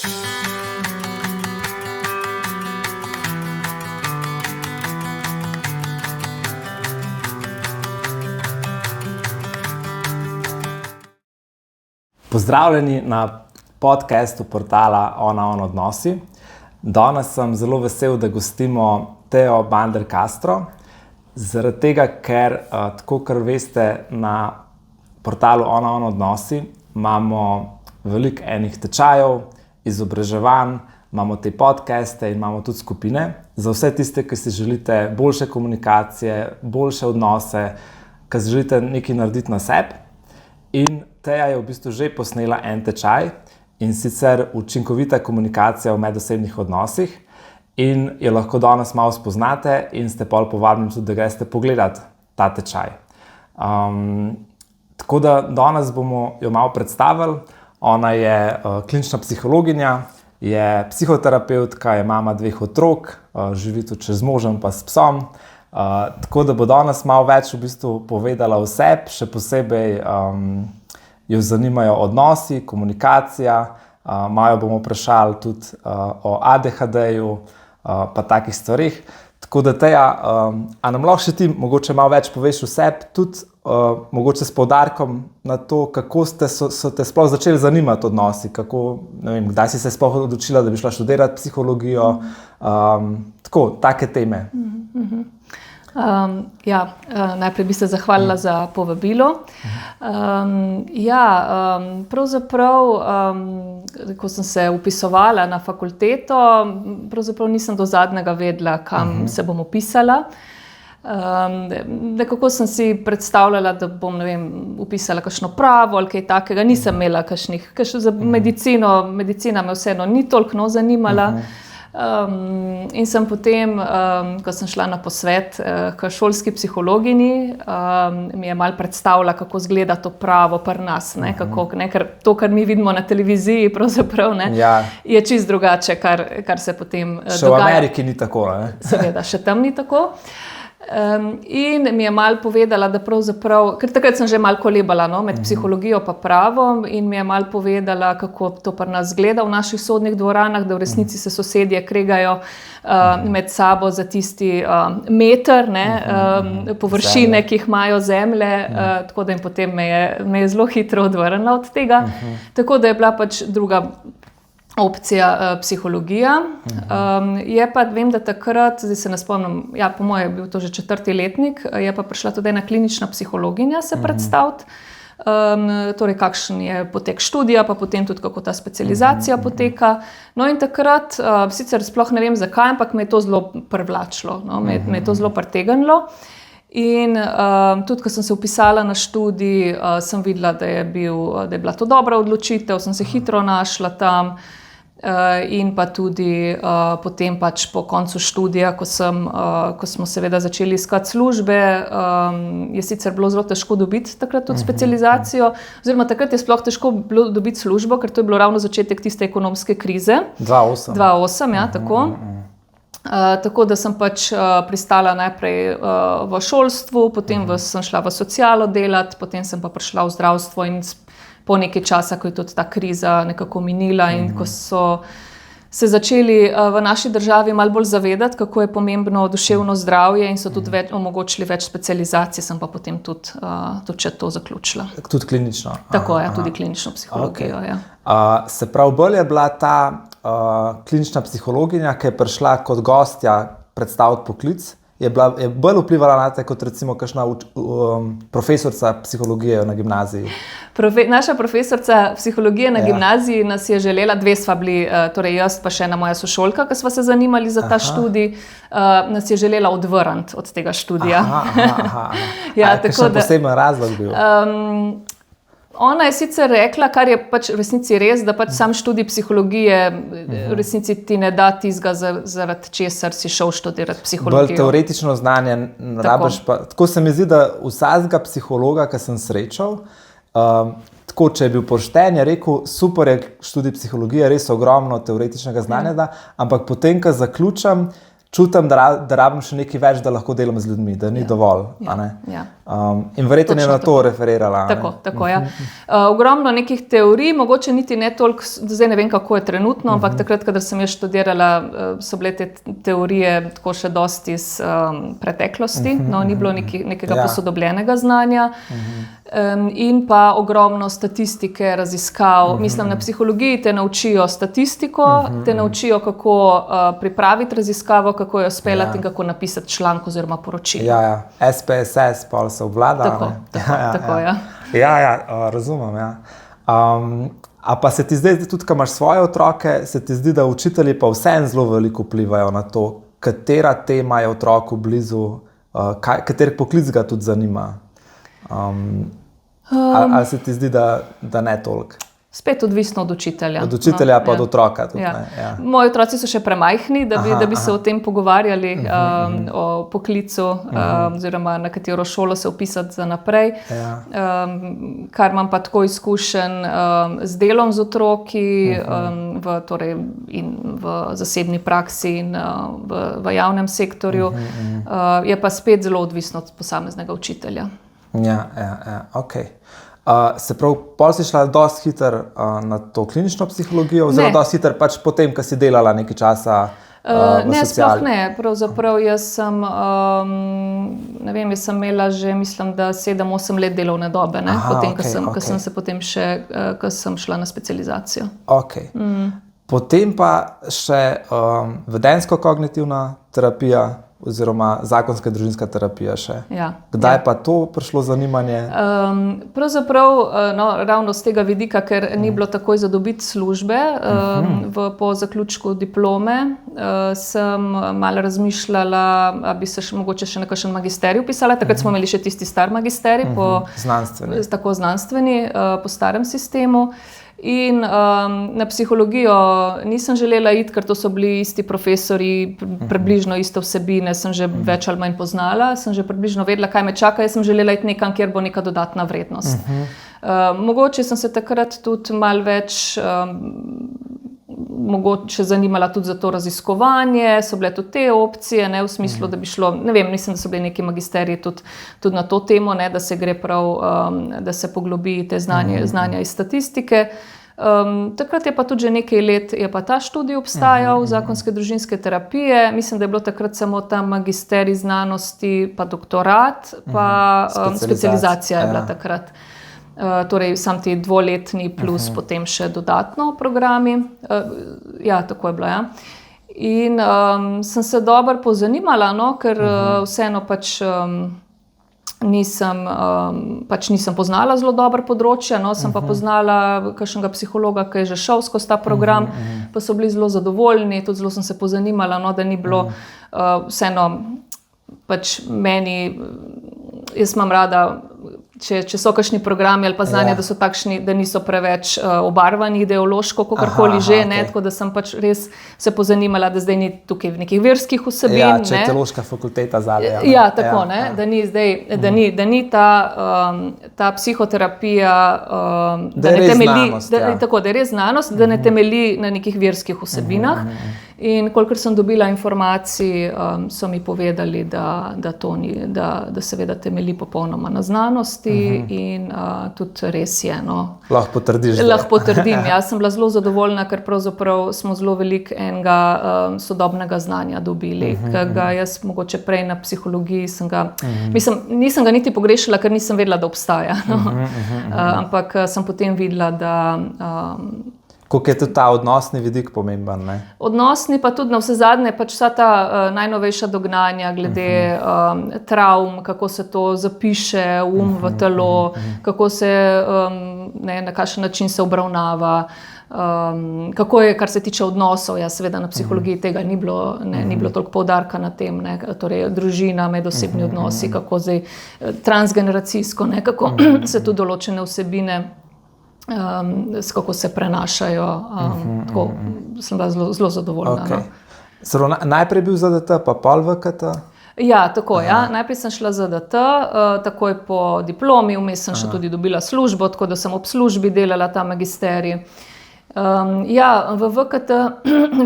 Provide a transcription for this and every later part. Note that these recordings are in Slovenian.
Pozdravljeni na podcastu portala Ona odnosi. Danes sem zelo vesel, da gostimo Teo Bander Castro. Zaradi tega, ker tako kot veste, na portalu Ona odnosi imamo veliko enih tečajev, izobraževanj, imamo te podcaste in imamo tudi skupine. Za vse tiste, ki si želite boljše komunikacije, boljše odnose, ki si želite nekaj narediti na sebi. In Teja je v bistvu že posnela en tečaj, in sicer učinkovita komunikacija v medosebnih odnosih, in jo lahko danes malo spoznate in ste pol povabljeni tudi, da greste pogledati ta tečaj. Tako da danes bomo jo malo predstavili. Ona je klinična psihologinja, je psihoterapevtka, je mama 2 otrok, živi tudi še z možem pa s psom. Tako da bo danes malo več v bistvu povedala o sebi, še posebej jo zanimajo odnosi, komunikacija, malo bomo vprašali tudi o ADHD-ju, pa takih stvarih. Tako da Teja, a nam lahko še ti mogoče malo več poveš o sebi, tudi mogoče s poudarkom na to, kako so te sploh začeli zanimati odnosi, kako, ne vem, kdaj si se sploh odločila, da bi šla študirati psihologijo, tako, take teme. Najprej bi se zahvalila za povabilo. Pravzaprav, ko sem se vpisovala na fakulteto, pravzaprav nisem do zadnjega vedela, kam se bom vpisala. Nekako sem si predstavljala, da bom, ne vem, vpisala kakšno pravo ali kaj takega. Nisem imela kakšnih za medicino. Medicina me vseeno ni toliko zanimala. In sem potem, ko sem šla na posvet k šolski psihologinji, mi je malo predstavila, kako izgleda to pravo pri nas, ker to, kar mi vidimo na televiziji, pravzaprav je čisto drugače, kar se potem dogaja. Še v Ameriki ni tako, ne? Seveda, še tam ni tako. In mi je malo povedala, da pravzaprav, ker takrat sem že malo kolebala med psihologijo pa pravom, in mi je malo povedala, kako to pri nas gleda v naših sodnih dvoranah, da v resnici se sosedje kregajo med sabo za tisti meter površine, ki jih imajo zemlje, tako da in potem me je zelo hitro odvrnila od tega. Tako da je bila pač druga opcija psihologija. Je pa, vem, da takrat, zdaj se ne spomnim, po moje je bil to že 4. letnik, je pa prišla tudi ena klinična psihologinja se predstaviti. Torej, kakšen je potek študija, pa potem tudi, kako ta specializacija poteka. No in takrat, sicer sploh ne vem zakaj, ampak me je to zelo privlačilo, me je to zelo pritegnilo. In tudi, ko sem se vpisala na študij, sem videla, da je bila to dobra odločitev, sem se hitro našla tam. In pa tudi potem pač po koncu študija, ko smo seveda začeli iskati službe, je sicer bilo zelo težko dobiti takrat tudi specializacijo, oziroma takrat je sploh težko bilo dobiti službo, ker to je bilo ravno začetek tiste ekonomske krize. 2008, tako. Tako da sem pač pristala najprej v šolstvu, potem sem šla v socialo delati, potem sem pa prišla v zdravstvo in po nekaj časa, ko je tudi ta kriza nekako minila in ko so se začeli v naši državi malo bolj zavedati, kako je pomembno duševno zdravje, in so tudi omogočili več specializacij, sem pa potem tudi še to zaključila. Tudi klinično? Tako je, tudi klinično psihologijo. Se pravi, bolj je bila ta klinična psihologinja, ki je prišla kot gostja predstaviti poklic, je bolj vplivala na te kot recimo kakšna profesorica psihologije na gimnaziji? Naša profesorica psihologije na gimnaziji nas je želela, 2 sva bili, torej jaz pa še ena moja sošolka, ki sva se zanimali za ta študij, nas je želela odvrniti od tega študija. Kakšen poseben razlog bil? Ona je sicer rekla, kar je pač v resnici res, da pač sam študij psihologije v resnici ti ne da tistega, zaradi česar si šel študirati psihologijo. Bolj teoretično znanje rabiš pa. Tako se mi zdi, da vsakega psihologa, ki sem srečal, tako, če je bil pošten, je rekel, super je študij psihologije, res ogromno teoretičnega znanja da, ampak potem, ko zaključim, čutim, da rabim še nekaj več, da lahko delam z ljudmi, da ni dovolj. In verjetno je Točno na to referirala. Tako, ja. Ogromno nekih teorij, mogoče niti ne toliko, zdaj ne vem, kako je trenutno, ampak takrat, kadar sem jaz študirala, so bile te teorije tako še dosti iz preteklosti, ni bilo nekega posodobljenega znanja. In pa ogromno statistike, raziskav. Mislim, na psihologiji te naučijo statistiko, te naučijo, kako pripraviti raziskavo, kako jo speljati in kako napisati članek oziroma poročilo. SPSS pa se obvlada. Tako. Razumem. A pa se ti zdaj, tudi ko imaš svoje otroke, se ti zdi, da učitelji pa vseeno zelo veliko vplivajo na to, katera tema je otroku blizu, kater poklic ga tudi zanima? Ali se ti zdi, da ne toliko? Spet odvisno od učitelja. Od učitelja pa od otroka tudi. Moji otroci so še premajhni, da bi se o tem pogovarjali, o poklicu, oziroma na katero šolo se vpisati za naprej. Kar imam pa tako izkušen z delom z otroki, v zasebni praksi in v javnem sektorju, je pa spet zelo odvisno od posameznega učitelja. Ok. Se pravi, pol si šla dosti hitro na to klinično psihologijo, oziroma dosti hitro pač potem, ko si delala nekaj časa v Ne, sociali? sploh ne. Pravzaprav jaz sem, jaz sem imela že, mislim, da 7-8 let delovne dobe, potem, ko sem šla na specializacijo. Ok. Potem pa še vedenjsko-kognitivna terapija, oziroma zakonska družinska terapija še. Kdaj pa to prišlo zanimanje? Pravzaprav ravno z tega vidika, ker ni bilo takoj za dobiti službe. Po zaključku diplome sem malo razmišljala, da bi se mogoče še na kakšen magisterij vpisala. Takrat smo imeli še tisti star magisterij, tako znanstveni, po starem sistemu. In na psihologijo nisem želela iti, ker to so bili isti profesori, približno iste vsebine sem že več ali manj poznala, sem že približno vedela, kaj me čaka. Jaz sem želela iti nekam, kjer bo neka dodatna vrednost. Mogoče sem se takrat tudi malo več mogoče zanimala tudi za to raziskovanje, so bile tudi te opcije, v smislu, da bi šlo, ne vem, mislim, da so bili neki magisteriji tudi na to temo, da se gre prav, da se poglobi te znanja iz statistike. Takrat je pa tudi že nekaj let je pa ta študij obstajal, zakonske družinske terapije. Mislim, da je bilo takrat samo ta magisterij znanosti, pa doktorat, pa specializacija je bila takrat. Torej sam ti 2-letni plus potem še dodatno programi. Tako je bilo, In sem se dobro pozanimala, ker vseeno nisem poznala zelo dobro področja, sem pa poznala kakšnega psihologa, ki je že šel skozi ta program, pa so bili zelo zadovoljni, tudi zelo sem se pozanimala, da ni bilo vseeno meni, jaz imam rada, če so kakšni programi ali pa znanja, da so takšni, da niso preveč obarvani ideološko, kakorkoli že, tako da sem res se pozanimala, da zdaj ni tukaj nekih verskih vsebin. Če je teološka fakulteta zadaj. Tako, da ni zdaj, da ni ta psihoterapija, da je res znanost. Tako, da je res znanost, da ne temelji na nekih verskih vsebinah. In kolikor sem dobila informacij, so mi povedali, da to ni, da seveda temelji popolnoma na znanosti in tudi res je. Lahko potrdiš. Lahko potrdim. Jaz sem bila zelo zadovoljna, ker pravzaprav smo zelo veliko enega sodobnega znanja dobili, ker ga jaz mogoče prej na psihologiji nisem ga niti pogrešala, ker nisem vedela, da obstaja. Ampak sem potem videla, da Kako je tudi ta odnosni vidik pomemben? Odnosni, pa tudi na vse zadnje, vsa ta najnovejša dognanja glede travm, kako se to zapiše v telo, kako se, na kakšen način se obravnava, kako je, kar se tiče odnosov. Seveda na psihologiji tega ni bilo toliko poudarka na tem, torej družina, medosebni odnosi, kako zdaj transgeneracijsko, kako se tu določene vsebine kako se prenašajo. Tako sem bila zelo zadovoljna. Najprej bil ZDT, pa pol VKT? Tako, Najprej sem šla ZDT, takoj po diplomi, vmes sem še tudi dobila službo, tako da sem ob službi delala ta magisterij. V VKT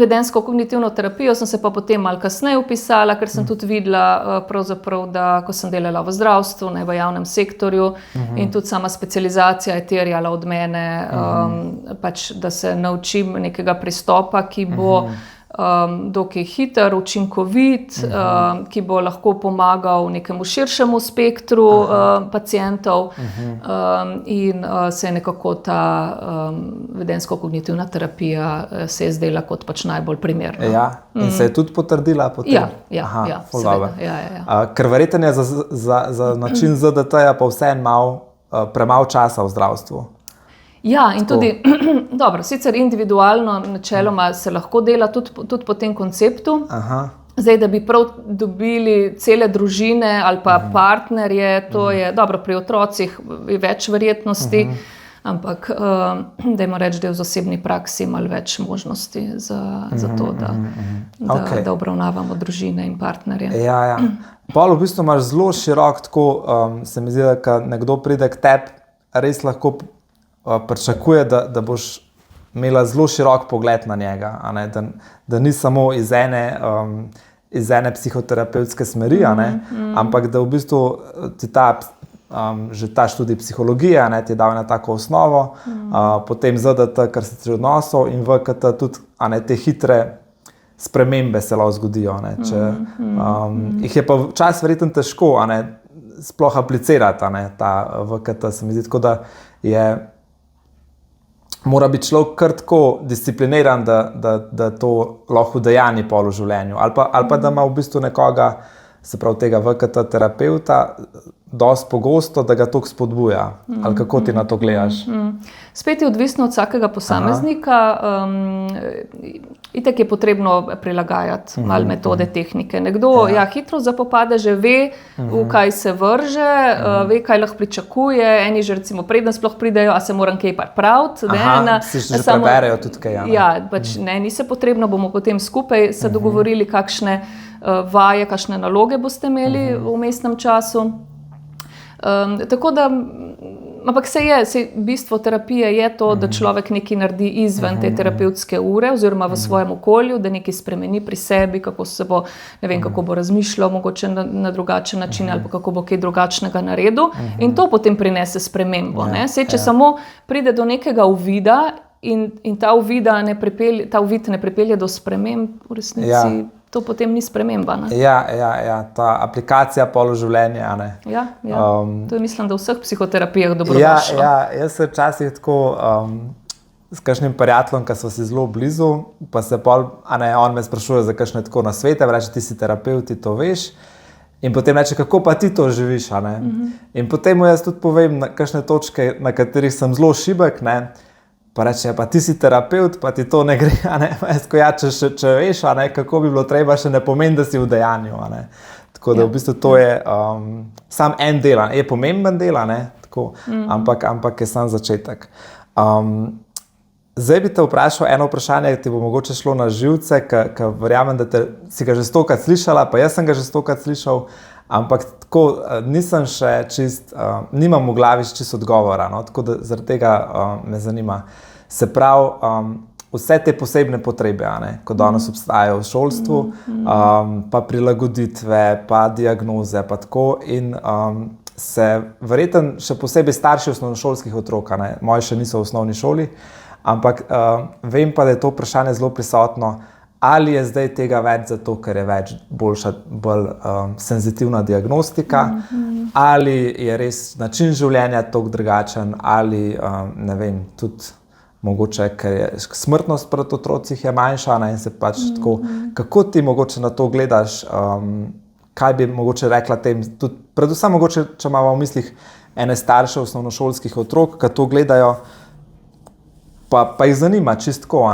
vedensko-kognitivno terapijo sem se pa potem malo kasneje vpisala, ker sem tudi videla, pravzaprav, da ko sem delala v zdravstvu, v javnem sektorju, in tudi sama specializacija je terjala od mene, pač, da se naučim nekega pristopa, ki bo dokaj hiter, učinkovit, ki bo lahko pomagal nekemu širšemu spektru pacientov, in se je nekako ta vedensko-kognitivna terapija se je zdela kot pač najbolj primerna. Ja, in se je tudi potrdila potem? Ja, seveda. Ker verjetno je za način ZDT-ja pa vseeno premalo časa v zdravstvu. Ja, in tudi, dobro, sicer individualno načeloma se lahko dela tudi po tem konceptu. Zdaj, da bi prav dobili cele družine ali pa partnerje, to je, dobro, pri otrocih je več verjetnosti, ampak dajmo reči, da je v zasebni praksi malo več možnosti za to, da obravnavamo družine in partnerje. Ja. Pol v bistvu imaš zelo širok, tako se mi zdi, da ko nekdo pride k tebi, res lahko pričakuje, da boš imela zelo širok pogled na njega, da ni samo iz ene psihoterapevtske smeri, ampak da v bistvu ti že ta študij psihologije ti je dal na tako osnovo, potem ZDT, kar se tiče odnosov, in VKT tudi te hitre spremembe se lahko zgodijo. Jih je pa včasih verjetno težko sploh aplicirati ta VKT, se mi zdi, tako da mora biti človek kar tako discipliniran, da to lahko udejanji pol v življenju. Ali pa da ima v bistvu nekoga, se pravi tega VKT terapeuta, dosti pogosto, da ga toliko spodbuja. Ali kako ti na to gledaš? Spet je odvisno od vsakega posameznika. Itak je potrebno prilagajati malo metode, tehnike. Nekdo hitro zapopade, že ve, v kaj se vrže, ve, kaj lahko pričakuje. Eni že recimo preden sploh pridejo, a se moram kaj pripraviti. Si že preberejo tudi kaj. Pač ni se potrebno, bomo potem skupaj se dogovorili, kakšne vaje, kakšne naloge boste imeli v vmesnem času. Tako da, ampak bistvo terapije je to, da človek nekaj naredi izven te terapevtske ure oziroma v svojem okolju, da nekaj spremeni pri sebi, kako se bo, ne vem, kako bo razmišljal, mogoče na drugačen način ali pa kako bo kaj drugačnega naredil, in to potem prinese spremembo. Če samo pride do nekega uvida in ta uvid ne pripelje do sprememb, v resnici to potem ni sprememba. Ta aplikacija položivljenja. To je, mislim, da v vseh psihoterapijah dobrodošlo. Jaz se včasih tako s kakšnim prijateljem, ki so si zelo blizu, pa se on me sprašuje za kakšne tako nasvete, reče, ti si terapevt, ti to veš. In potem reče, kako pa ti to živiš. In potem mu jaz tudi povem kakšne točke, na katerih sem zelo šibek, pa reče, pa ti si terapevt, pa ti to ne gre. Če veš, kako bi bilo treba, še ne pomeni, da si v dejanju. Tako da v bistvu to je sam en del, je pomemben del, ampak je sam začetek. Zdaj bi te vprašal eno vprašanje, ki ti bo mogoče šlo na živce, ker verjamem, da si ga že 100-krat slišala, pa jaz sem ga že 100-krat slišal, ampak tako nisem še nimam v glavi čisto odgovora, tako da zaradi tega me zanima. Se pravi, vse te posebne potrebe, ko danes obstajajo v šolstvu, pa prilagoditve, pa diagnoze, pa tako, in se verjetno še posebej starši osnovnošolskih otrok, moji še niso v osnovni šoli, ampak vem pa, da je to vprašanje zelo prisotno, ali je zdaj tega več zato, ker je bolj senzitivna diagnostika, ali je res način življenja toliko drugačen, ali ne vem, tudi mogoče, ker je smrtnost pri otrocih je manjša, in se pač tako, kako ti mogoče na to gledaš, kaj bi mogoče rekla tem, tudi predvsem mogoče, če imamo v mislih ene starše osnovnošolskih otrok, ki to gledajo, pa jih zanima čistko,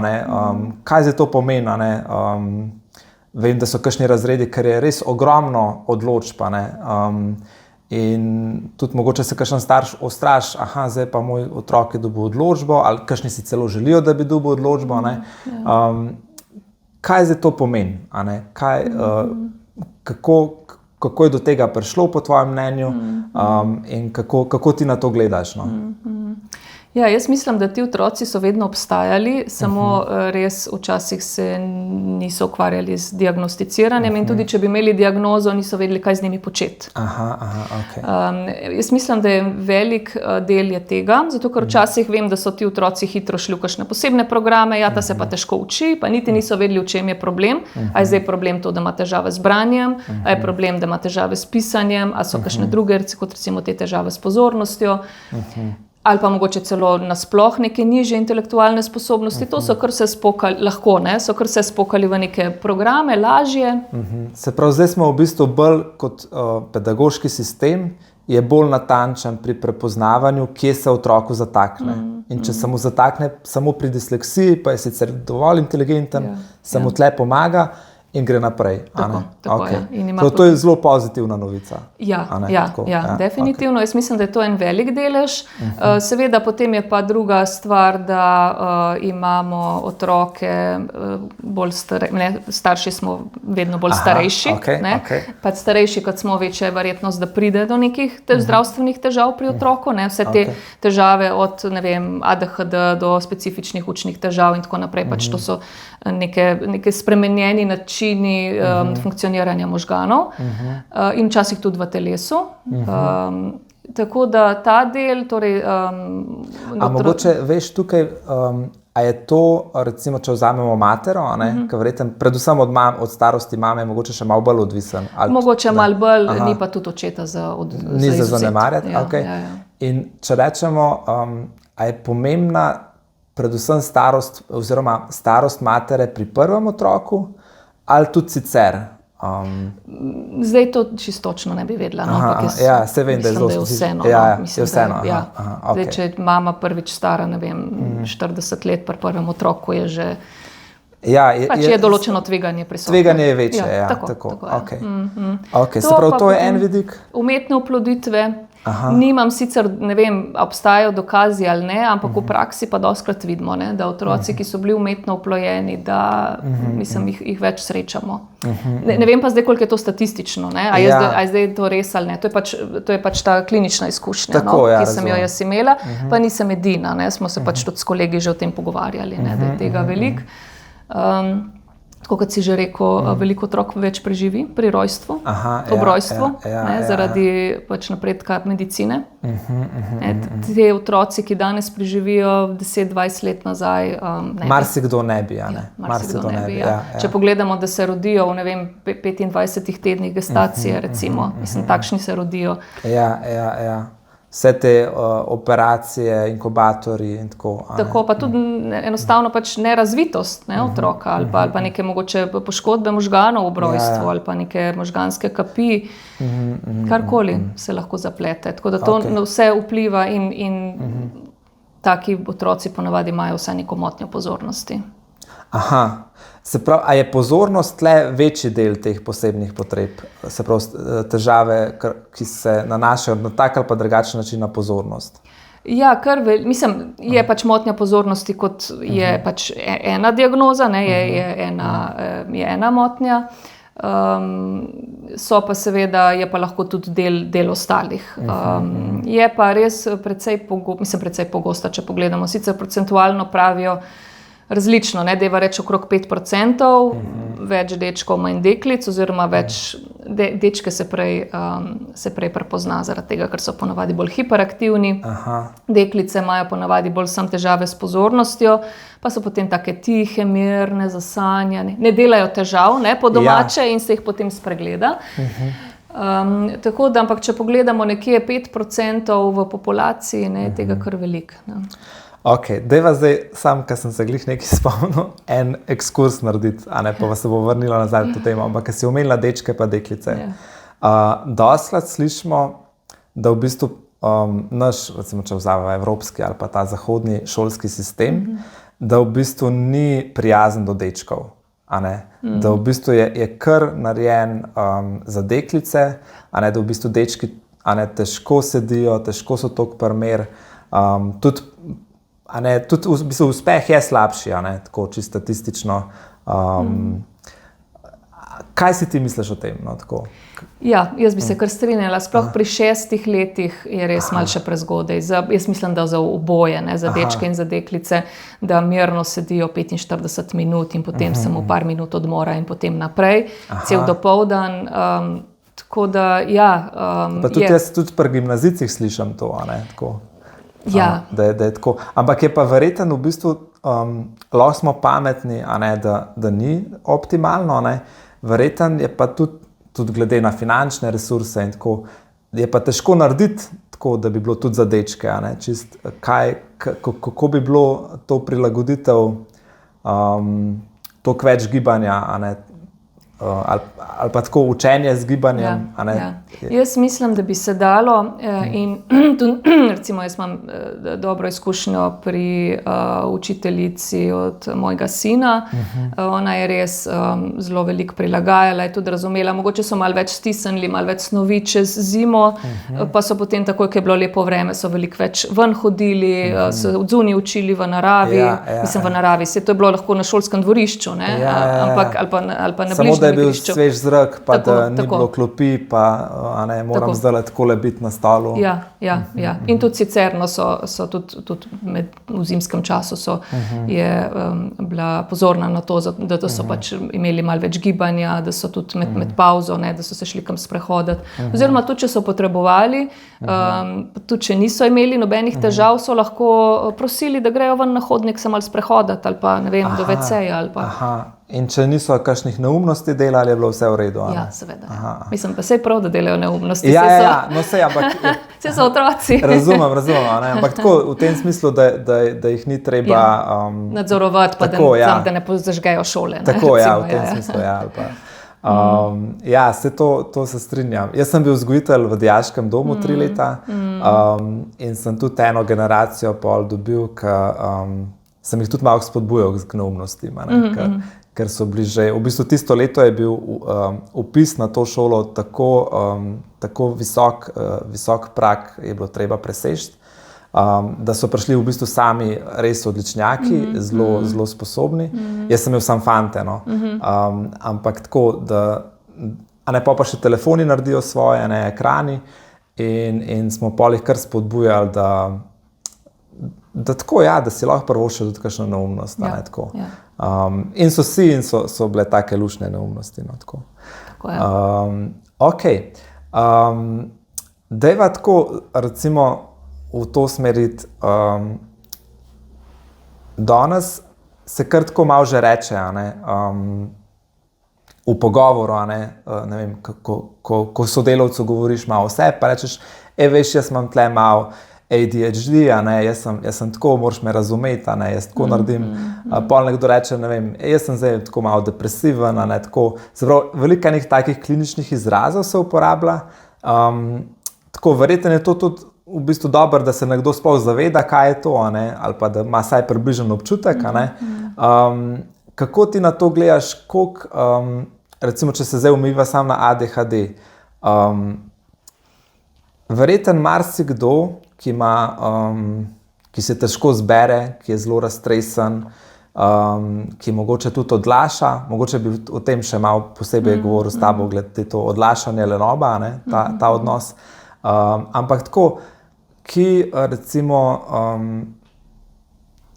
kaj zdaj to pomeni. Vem, da so kakšni razredi, ker je res ogromno odločb, in tudi mogoče se kakšen starš ustraši, zdaj pa moj otrok je dobil odločbo, ali kakšni si celo želijo, da bi dobil odločbo. Kaj zdaj to pomeni? Kako je do tega prišlo po tvojem mnenju, in kako ti na to gledaš? Ja, jaz mislim, da ti otroci so vedno obstajali, samo res včasih se niso ukvarjali z diagnosticiranjem in tudi, če bi imeli diagnozo, niso vedeli, kaj z njimi početi. Okay. Jaz mislim, da je velik del je tega, zato ker včasih vem, da so ti otroci hitro šli v kakšne posebne programe, ta se pa težko uči, pa niti niso vedeli, v čem je problem. A je zdaj problem to, da ima težave z branjem, a je problem, da ima težave s pisanjem, a so kakšne druge, kot recimo te težave s pozornostjo. Ali pa mogoče celo nasploh neke nižje intelektualne sposobnosti. To so kar se spokali, lahko, so kar se spokali v neke programe, lažje. Se pravi, zdaj smo v bistvu bolj kot pedagoški sistem, je bolj natančen pri prepoznavanju, kje se otroku zatakne. In če se mu zatakne samo pri disleksiji, pa je sicer dovolj inteligenten, se mu tle pomaga in gre naprej. Tako, to je zelo pozitivna novica. Definitivno. Jaz mislim, da je to en velik delež. Seveda potem je pa druga stvar, da imamo otroke bolj starši smo vedno bolj starejši. Pač starejši, kot smo, večja je verjetnost, da pride do nekih zdravstvenih težav pri otroku. Vse te težave od ADHD do specifičnih učnih težav in tako naprej. Pač to so neke spremenjeni načini funkcioniranja možganov in včasih tudi v telesu. Tako da ta del... A mogoče veš tukaj, a je to, recimo, če vzamemo matero, ker verjetno predvsem od starosti mame je mogoče še malo bolj odvisen? Mogoče malo bolj, ni pa tudi očeta za izvzet. Ni za zanemarjati? In če rečemo, a je pomembna predvsem starost matere pri prvem otroku ali tudi sicer? Zdaj to čisto točno ne bi vedela. Se vem, da je zelo vseeno. Zdaj, če je mama prvič stara, 40 let, pri prvem otroku je že je določeno tveganje prisotno. Tveganje je večje, tako. Se pravi, to je en vidik? Umetne oploditve. Nimam sicer, obstajajo dokazi ali ne, ampak v praksi pa dostikrat vidimo, da otroci, ki so bili umetno oplojeni, da jih več srečamo. Ne vem pa zdaj, koliko je to statistično, a je zdaj to res ali ne. To je pač ta klinična izkušnja, ki sem jo jaz imela, pa nisem edina. Smo se pač tudi s kolegi že o tem pogovarjali, da je tega veliko. Tako kot si že rekel, veliko otrok več preživi pri rojstvu, ob rojstvu, zaradi pač napredka medicine. Te otroci, ki danes preživijo 10-20 let nazaj, marsikdo ne bi. Marsikdo ne bi. Če pogledamo, da se rodijo v 25 tednih gestacije, recimo, takšni se rodijo. Vse te operacije, inkubatorji in tako. Tako, pa tudi enostavno pač nerazvitost otroka ali pa neke mogoče poškodbe možganov ob rojstvu ali pa neke možganske kapi, karkoli se lahko zaplete. Tako da to vse vpliva in taki otroci ponavadi imajo vsaj neko motnjo pozornosti. Se pravi, a je pozornost tle večji del teh posebnih potreb? Se pravi, težave, ki se nanašajo na tak ali pa drugačen način na pozornost? Ja, je pač motnja pozornosti, kot je pač ena diagnoza, je ena motnja. So pa seveda, je pa lahko tudi del ostalih. Je pa res precej pogosta, če pogledamo. Sicer procentualno pravijo različno, deva reči okrog 5%, več dečkov manj deklic, oziroma več dečke se prej prepozna zaradi tega, ker so ponavadi bolj hiperaktivni. Deklice imajo ponavadi bolj samo težave s pozornostjo, pa so potem take tihe, mirne, zasanjane, ne delajo težav, po domače in se jih potem spregleda. Tako da, ampak če pogledamo nekje 5% v populaciji, je tega kar veliko. Dajva zdaj, sam, ker sem se glih nekaj spomnil, en ekskurs narediti, pa se bo vrnila nazaj to temo, ampak si omenila dečke pa deklice. Dostikrat slišimo, da v bistvu naš, recimo, če vzamemo evropski ali pa ta zahodni šolski sistem, da v bistvu ni prijazen do dečkov. Da v bistvu je kar narejen za deklice, da v bistvu dečki težko sedijo, težko so toliko primer, tudi tudi v bistvu uspeh je slabši, tako čisto statistično. Kaj si ti misliš o tem? No, Ja, jaz bi se kar strinjala. Sploh pri 6 letih je res malce prezgodaj. Jaz mislim, da za oboje, ne, za dečke in za deklice, da mirno sedijo 45 minut in potem samo par minut odmora in potem naprej, cel dopoldan. Tako da, ja. Pa tudi jaz tudi pri gimnazijcih slišim to, ne, tako. Ja. Da je tako. Ampak je pa verjetno v bistvu, lahko smo pametni, a ne, da ni optimalno, ne. Verjetno je pa tudi glede na finančne resurse in tako, je pa težko narediti tako, da bi bilo tudi za dečke, a ne, čist, kako bi bilo to prilagoditev, toliko več gibanja, a ne, ali pa tako učenje z gibanjem, a ne. Ja. Jaz mislim, da bi se dalo in tudi, recimo, jaz imam dobro izkušnjo pri učiteljici od mojega sina. Ona je res zelo veliko prilagajala, je tudi razumela, mogoče so malo več stisnili, malo več snovi čez zimo, pa so potem takoj, ko je bilo lepo vreme, so veliko več ven hodili, se odzunaj učili v naravi, mislim v naravi, se to je bilo lahko na šolskem dvorišču, ne? Ampak ali pa na bližnjem. Da je bil svež zrak, pa tako, da ni bilo klopi, pa ne, moram zdaj takole biti na stolu. Ja. In tudi sicer so tudi v zimskem času je bila pozorna na to, da so pač imeli malo več gibanja, da so tudi med pauzo, ne, da so se šli kam sprehoditi. Oziroma tudi, če so potrebovali, tudi če niso imeli nobenih težav, so lahko prosili, da grejo ven na hodnik se malo sprehoditi ali pa, ne vem, do WC-ja ali pa. In če niso kakšnih neumnosti delali, je bilo vse v redu? Ja, seveda. Mislim, pa sej prav, da delajo neumnosti. No sej, ampak... Vse so otroci. Razumem, ne? Ampak tako v tem smislu, da jih ni treba... nadzorovati, pa da ne zažgejo šole. Tako, v tem smislu, ali pa... Ja, to se strinjam. Jaz sem bil vzgojitelj v dijaškem domu 3 leta in sem tudi eno generacijo pol dobil, sem jih tudi malo spodbujal k neumnostim, ker so bili že, v bistvu tisto leto je bil vpis na to šolo tako visok prag je bilo treba preseči, da so prišli v bistvu sami res odličnjaki, zelo sposobni. Jaz sem imel sam fante, no. Ampak tako, da pa še telefoni naredijo svoje, ekrani in smo pol jih kar spodbujali, da tako, da si lahko prvoščil tudi kakšno neumnost. Tako. In so bile take lušne neumnosti. No, tako. Ok. Dajva tako, recimo, v to smeriti. Danes se kar tako malo že reče, v pogovoru, ne vem, ko sodelavcu govoriš malo vse, pa rečeš, veš, jaz imam tle malo ADHD, jaz sem tako, moraš me razumeti, jaz tako naredim. Pol nekdo reče, ne vem, jaz sem zdaj tako malo depresiven, tako. Se pravi, veliko enih takih kliničnih izrazov se uporablja. Tako, verjetno je to tudi v bistvu dobro, da se nekdo sploh zaveda, kaj je to, ali pa da ima vsaj približen občutek. Kako ti na to gledaš, koliko, recimo, če se zdaj omejiva samo na ADHD, verjetno marsikdo, ki se težko zbere, ki je zelo raztresen, ki mogoče tudi odlaša, mogoče bi o tem še malo posebej govoril s tabo, glede to odlašanje lenoba, ta odnos. Ampak tako, ki recimo,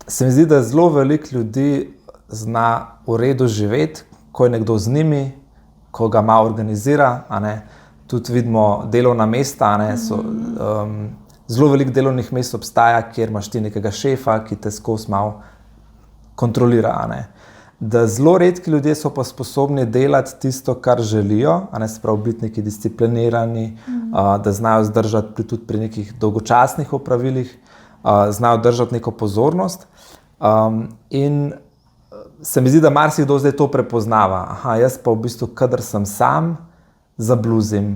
se mi zdi, da zelo veliko ljudi zna v redu živeti, ko je nekdo z njimi, ko ga malo organizira, tudi vidimo delovna mesta, zelo veliko delovnih mest obstaja, kjer imaš ti nekega šefa, ki te skozi malo kontrolira. Da zelo redki ljudje so pa sposobni delati tisto, kar želijo, se pravi biti neki disciplinirani, da znajo zdržati tudi pri nekih dolgočasnih opravilih, znajo držati neko pozornost. In se mi zdi, da marsikdo zdaj to prepoznava. Jaz pa v bistvu, kadar sem sam, zabluzim,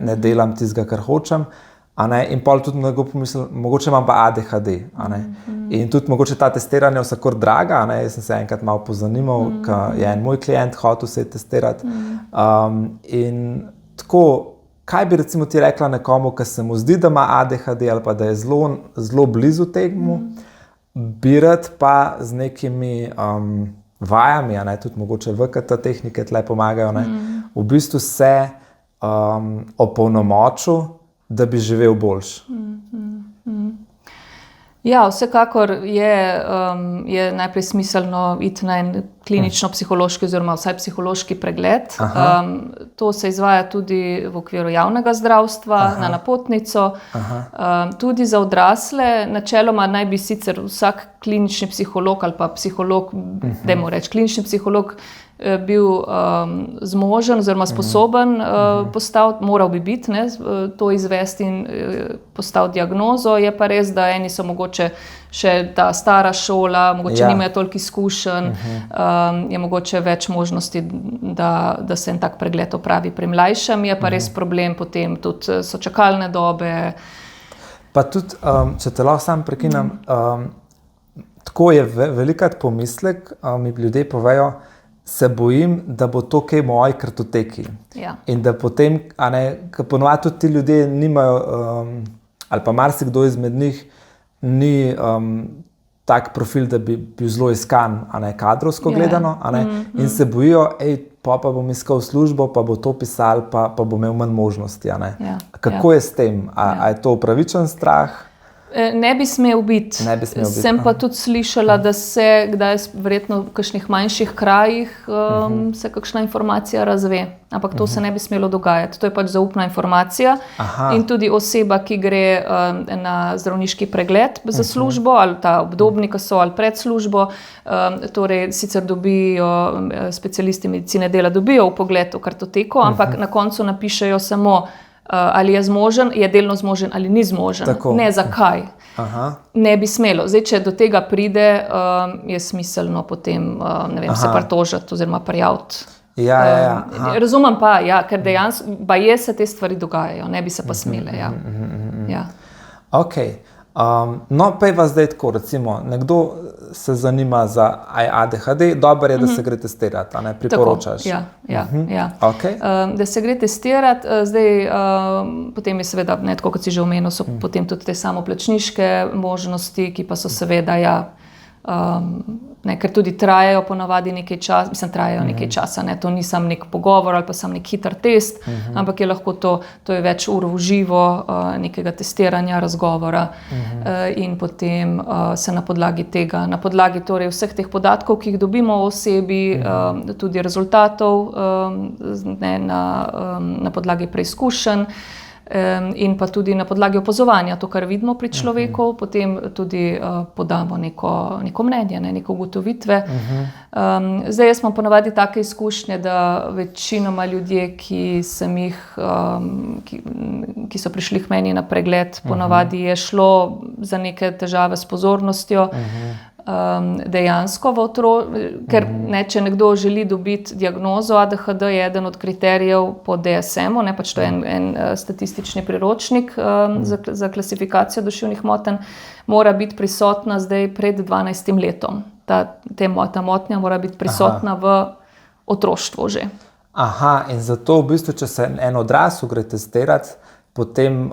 ne delam tistega, kar hočem. In pol tudi nekdo pomisli, mogoče imam pa ADHD. In tudi mogoče ta testiranja vsakor draga. Jaz sem se enkrat malo pozanimal, ker je en moj klient hotel se testirati. In tako, kaj bi recimo ti rekla nekomu, ki se mu zdi, da ima ADHD ali pa da je zelo blizu temu, bi rad pa z nekimi vajami, tudi mogoče VKT tehnike tle pomagajo, v bistvu se opolnomočil, da bi živel boljš. Ja, vsekakor je najprej smiselno iti na en klinično-psihološki oziroma vsaj psihološki pregled. To se izvaja tudi v okviru javnega zdravstva, na napotnico. Tudi za odrasle, načeloma naj bi sicer vsak klinični psiholog ali pa psiholog, dajmo reči klinični psiholog, bil zmožen oziroma sposoben postaviti, moral bi biti, to izvesti in postaviti diagnozo. Je pa res, da eni so mogoče še ta stara šola, mogoče nimajo toliko izkušenj, je mogoče več možnosti, da se en tak pregled opravi pri mlajšem. Je pa res problem potem tudi so čakalne dobe. Pa tudi, če te lahko sam prekinem, tako je velikrat pomislek, mi ljudje povejo, se bojim, da bo to kaj moji kartoteki. Ja. In da potem, ker ponovadi tudi ti ljudje nimajo, ali pa marsikdo izmed njih ni tak profil, da bi bil zelo iskan, kadrovsko gledano, in se bojijo, pa bom iskal službo, pa bo to pisal, pa bom imel manj možnosti. Kako je s tem? A je to upravičen strah? Ne bi smel biti. Sem pa tudi slišala, da se kdaj verjetno v kakšnih manjših krajih se kakšna informacija razve. Ampak to se ne bi smelo dogajati. To je pač zaupna informacija. In tudi oseba, ki gre na zdravniški pregled za službo, ali ta obdobni, ki so, ali pred službo, torej sicer dobijo, specialisti medicine dela dobijo vpogled v kartoteko, ampak na koncu napišejo samo ali je zmožen, je delno zmožen ali ni zmožen. Tako. Ne zakaj. Ne bi smelo. Zdaj, če do tega pride, je smiselno potem se pritožiti oziroma prijaviti. Razumem pa, ker dejansko se te stvari dogajajo, ne bi se pa smele. Ok. No, pa je vas zdaj tako, recimo, nekdo se zanima za ADHD, dobro je, da se gre testirati, priporočaš. Okay. Da se gre testirati, zdaj potem je seveda, tako kot si že omenil, so potem tudi te samoplačniške možnosti, ki pa so seveda, ker tudi trajajo ponavadi nekaj časa, nekaj časa, to ni sam nek pogovor ali pa sam nek hiter test, ampak je lahko to je več ur v živo, nekega testiranja, razgovora in potem se na podlagi tega, na podlagi torej vseh teh podatkov, ki jih dobimo o osebi, tudi rezultatov, na podlagi preizkušenj, in pa tudi na podlagi opazovanja, to, kar vidimo pri človeku, potem tudi podamo neko mnenje, neke ugotovitve. Zdaj, jaz imam ponavadi take izkušnje, da večinoma ljudje, ki so prišli k meni na pregled, ponavadi je šlo za neke težave s pozornostjo, dejansko ker če nekdo želi dobiti diagnozo ADHD, je eden od kriterijev po DSM-u, pač to je en statistični priročnik za klasifikacijo duševnih motenj, mora biti prisotna zdaj pred 12 letom. Ta motnja mora biti prisotna v otroštvu že. In zato v bistvu, če se en odrasel gre testirati, potem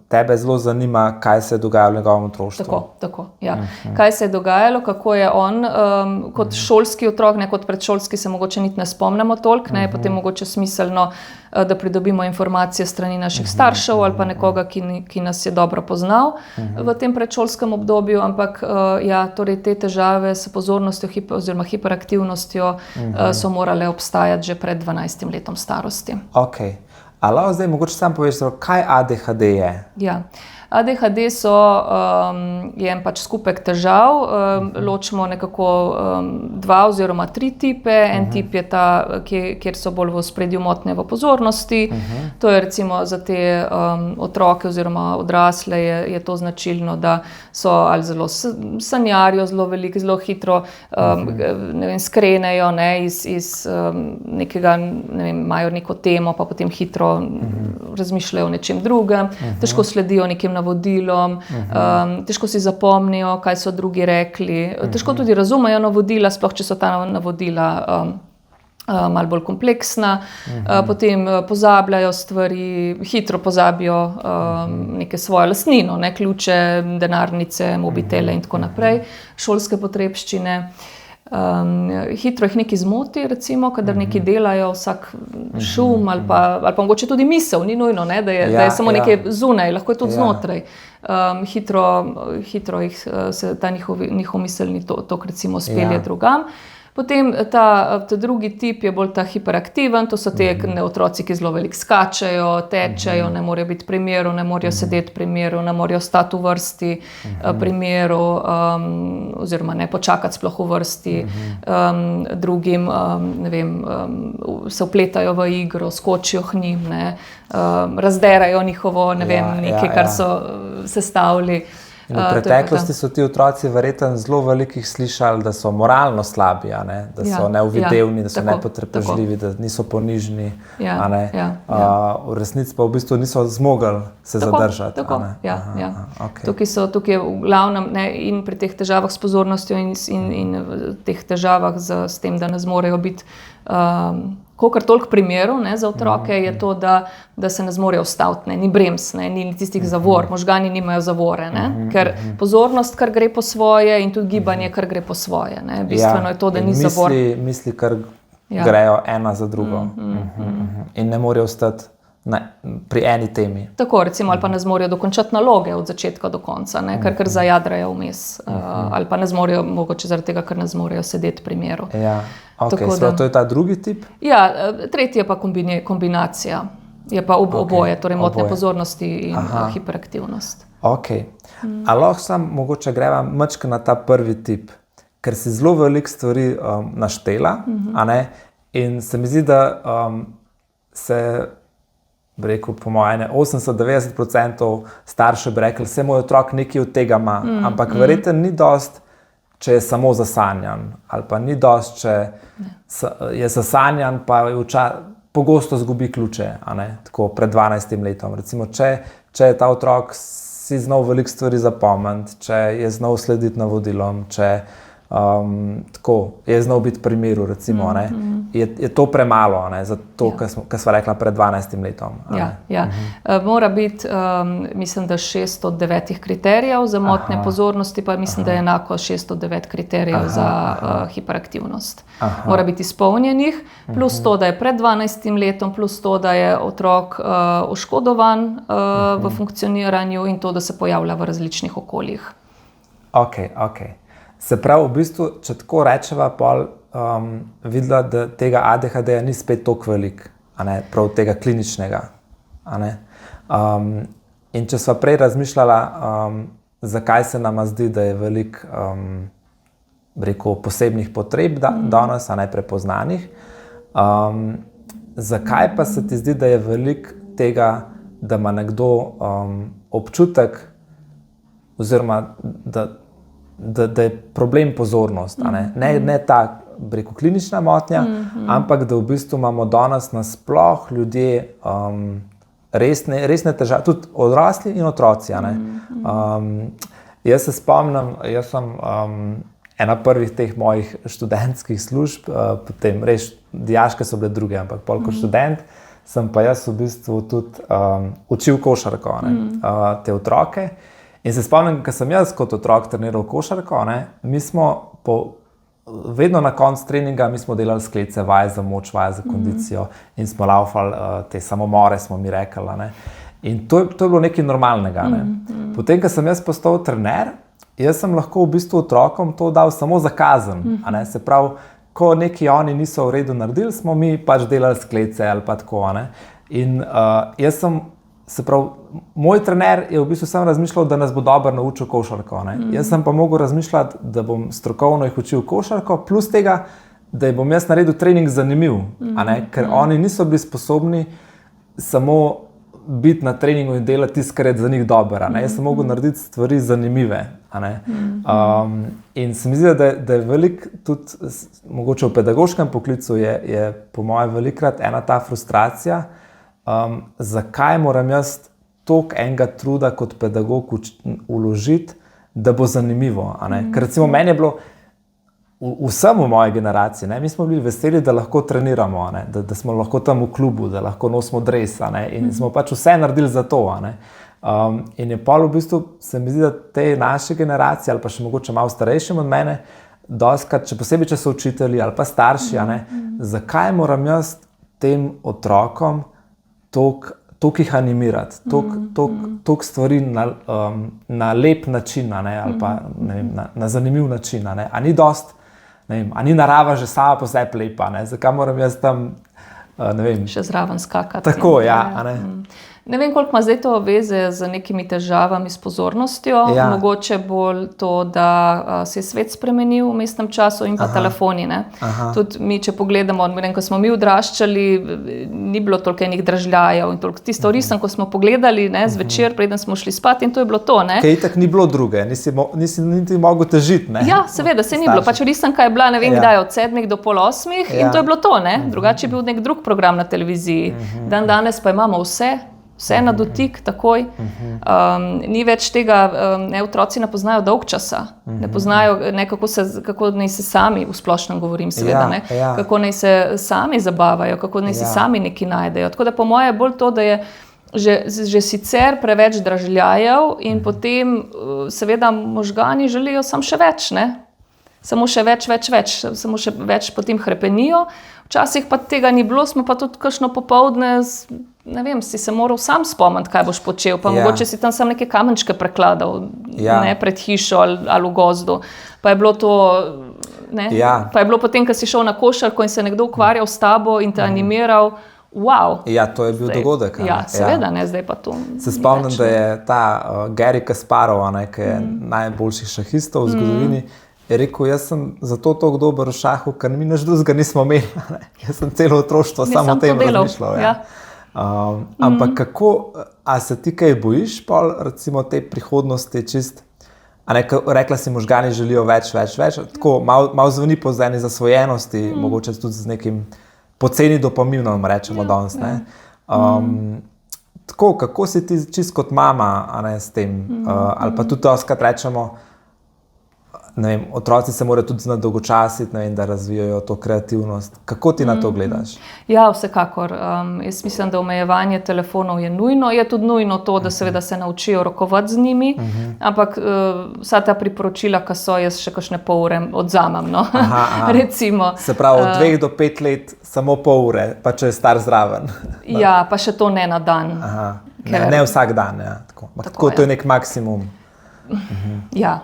tebe zelo zanima, kaj se je dogajalo v njegovem otroštvu. Tako. Kaj se je dogajalo, kako je on kot šolski otrok, kot predšolski se mogoče niti ne spomnimo toliko, je potem mogoče smiselno, da pridobimo informacije strani naših staršev ali pa nekoga, ki nas je dobro poznal v tem predšolskem obdobju, ampak torej te težave s pozornostjo oziroma hiperaktivnostjo so morale obstajati že pred 12 letom starosti. Ali lahko zdaj mogoče sam poveš, kaj ADHD je? ADHD je pač skupek težav, ločimo nekako 2 oziroma 3 tipe. En tip je ta, kjer so bolj v ospredju motnje v pozornosti. To je recimo za te otroke oziroma odrasle je to značilno, da so ali zelo sanjarijo, zelo veliko, zelo hitro skrenejo iz nekega, imajo neko temo, pa potem hitro razmišljajo o nečem drugem, težko sledijo nekim navodilom, težko si zapomnijo, kaj so drugi rekli, težko tudi razumejo navodila, sploh če so ta navodila malo bolj kompleksna, potem pozabljajo stvari, hitro pozabijo neke svojo lastnino, ključe, denarnice, mobitele in tako naprej, šolske potrebščine. hitro jih nekaj zmoti, recimo, kadar nekaj delajo, vsak šum ali pa mogoče tudi misel, ni nujno, ne, da je samo nekaj zunaj, lahko je tudi znotraj. Hitro jih se ta njihov miselni tok recimo spelje drugam. Potem ta drugi tip je bolj ta hiperaktiven, to so te otroci, ki zelo veliko skačejo, tečejo, ne morejo biti pri miru, ne morejo sedeti pri miru, ne morejo stati v vrsti pri miru, oziroma ne počakati sploh v vrsti drugim, ne vem, se vpletajo v igro, skočijo k njim, ne, razderajo njihovo, ne vem, nekaj, kar so sestavili. In v preteklosti so ti otroci verjetno zelo velikih slišali, da so moralno slabi, da so neuvidevni, da so nepotrpežljivi, da niso ponižni. V resnici pa v bistvu niso zmogli se zadržati. Tukaj je v glavnem in pri teh težavah s pozornostjo in teh težavah s tem, da ne zmorejo biti kolikor toliko primerov za otroke, je to, da se ne zmorejo ustaviti, ni brems, ni tistih zavor, možgani nimajo zavore, ker pozornost kar gre po svoje in tudi gibanje kar gre po svoje. Bistveno je to, da ni zavor. Misli kar grejo ena za drugo in ne morejo ostati pri eni temi. Tako, recimo, ali pa ne zmorejo dokončati naloge od začetka do konca, kar zajadrajo vmes, ali pa ne zmorejo, mogoče zaradi tega, ker ne zmorejo sedeti pri miru. To je ta drugi tip? Ja, tretji je pa kombinacija, je pa oboje, torej motnja pozornosti in hiperaktivnost. A lahko sam mogoče greva mačka na ta prvi tip, ker si zelo veliko stvari naštela, in se mi zdi, da se rekel, po mojem, 80-90% staršev bi rekli, vse moj otrok nekaj od tega ima, ampak verjetno ni dost, če je samo zasanjan, ali pa ni dost, če je zasanjan, pa pogosto zgubi ključe, tako pred 12 letom. Recimo, če je ta otrok si znal veliko stvari zapomniti, če je znal slediti navodilom, če je znal biti pri miru, recimo, je to premalo, za to, kar sva rekla pred 12 letom. Mora biti, mislim, da 6 od 9 kriterijev za motnje pozornosti, pa mislim, da je enako 6 od 9 kriterijev za hiperaktivnost. Mora biti izpolnjenih, plus to, da je pred 12 letom, plus to, da je otrok oškodovan v funkcioniranju in to, da se pojavlja v različnih okoljih. Se pravi, v bistvu, če tako rečeva, videla, da tega ADHD-ja ni spet toliko velik, prav tega kliničnega. In če sva prej razmišljala, zakaj se nama zdi, da je veliko posebnih potreb danes, prepoznanih, zakaj pa se ti zdi, da je veliko tega, da ima nekdo občutek, oziroma da je problem pozornost, ne ta klinična motnja, ampak da v bistvu imamo danes nasploh ljudje resne težave, tudi odrasli in otroci. Jaz se spomnim, jaz sem ena prvih teh mojih študentskih služb, potem res dijaške so bile druge, ampak pol kot študent sem pa jaz v bistvu tudi učil košarko, te otroke. In se spomnim, ko sem jaz kot otrok treniral košarko, mi smo vedno na koncu treninga delali sklece, vaje za moč, vaje za kondicijo in smo laufali te samomore, smo mi rekli. In to je bilo nekaj normalnega. Potem, ko sem jaz postal trener, jaz sem lahko v bistvu otrokom to dal samo za kazen. Se pravi, ko neki oni niso v redu naredili, smo mi pač delali sklece ali pa tako. In jaz sem, se pravi, moj trener je v bistvu sam razmišljal, da nas bo dobro naučil košarko. Jaz sem pa mogel razmišljati, da bom strokovno jih učil košarko, plus tega, da bom jaz naredil trening zanimiv, ker oni niso bili sposobni samo biti na treningu in delati tisto, kar je za njih dobro. Jaz sem mogel narediti stvari zanimive. In se mi zdi, da je veliko tudi, mogoče v pedagoškem poklicu je po mojem velikrat ena ta frustracija, zakaj moram jaz toliko enega truda kot pedagog vložiti, da bo zanimivo. Ker recimo meni je bilo vsem v moji generaciji, mi smo bili veseli, da lahko treniramo, da smo lahko tam v klubu, da lahko nosimo dres, in smo pač vse naredili za to. In je pol v bistvu, se mi zdi, da te naše generacije, ali pa še mogoče malo starejšim od mene, dostakrat, če posebej, če so učitelji ali pa starši, zakaj moram jaz tem otrokom toliko jih animirati, toliko stvari na lep način, ali pa na zanimiv način. A ni dost, a ni narava že sama po sebi lepa, zakaj moram jaz tam, še zraven skakati. Tako, ja. Ne vem, koliko ima zdaj to veze z nekimi težavami s pozornostjo. Mogoče bolj to, da se je svet spremenil v mestnem času in pa telefoni. Tudi mi, če pogledamo, ko smo mi odraščali, ni bilo toliko enih dražljajev in toliko tisto risank, ko smo pogledali zvečer, preden smo šli spat in to je bilo to. Kaj itak ni bilo druge, nisi niti mogel težiti. Ja, seveda, se ni bilo. Pač risanka je bila, ne vem kdaj, od 7 do pol 8 in to je bilo to. Drugače je bil nek drug program na televiziji. Danes pa imamo vse na dotik, takoj. Ni več tega, otroci ne poznajo dolg časa, ne poznajo, kako naj se sami, v splošnem govorim seveda, kako naj se sami zabavajo, kako naj se sami nekaj najdejo. Tako da po moje je bolj to, da je že sicer preveč dražljajev in potem seveda možgani želijo samo še več, samo še več, samo še več potem hrepenijo. Včasih pa tega ni bilo, smo pa tudi kakšno popoldne, ne vem, si se moral sam spomniti, kaj boš počel, pa mogoče si tam sam neke kamenčke prekladal, pred hišo ali v gozdu. Pa je bilo to, pa je bilo potem, ko si šel na košarko in se nekdo ukvarjal s tabo in te animiral, wow. Ja, to je bil dogodek. Ja, seveda, zdaj pa to. Se spomnim, da je ta Garry Kasparov, ki je najboljših šahistov v zgodovini, je rekel, jaz sem zato toliko dober v šahu, ker mi nič drugega nismo imeli. Jaz sem celo otroštvo samo o tem razmišljal. Ampak kako, a se ti kaj bojiš, recimo te prihodnosti čist, rekla si, možgani želijo več, tako malo zvoni po eni zasvojenosti, mogoče tudi z nekim poceni dopaminom, rečemo danes. Tako, kako si ti čist kot mama s tem, ali pa tudi dostakrat rečemo, otroci se morajo tudi nadolgočasiti, da razvijajo to kreativnost. Kako ti na to gledaš? Ja, vsekakor. Jaz mislim, da omejevanje telefonov je nujno. Je tudi nujno to, da seveda se naučijo rokovati z njimi, ampak vsa ta priporočila, ki so, jaz še kakšne pol ure odzamem. Recimo. Se pravi, od 2 do 5 let samo pol ure, pa če je star zraven. Ja, pa še to ne na dan. Ne vsak dan, ja. Tako to je nek maksimum. Ja.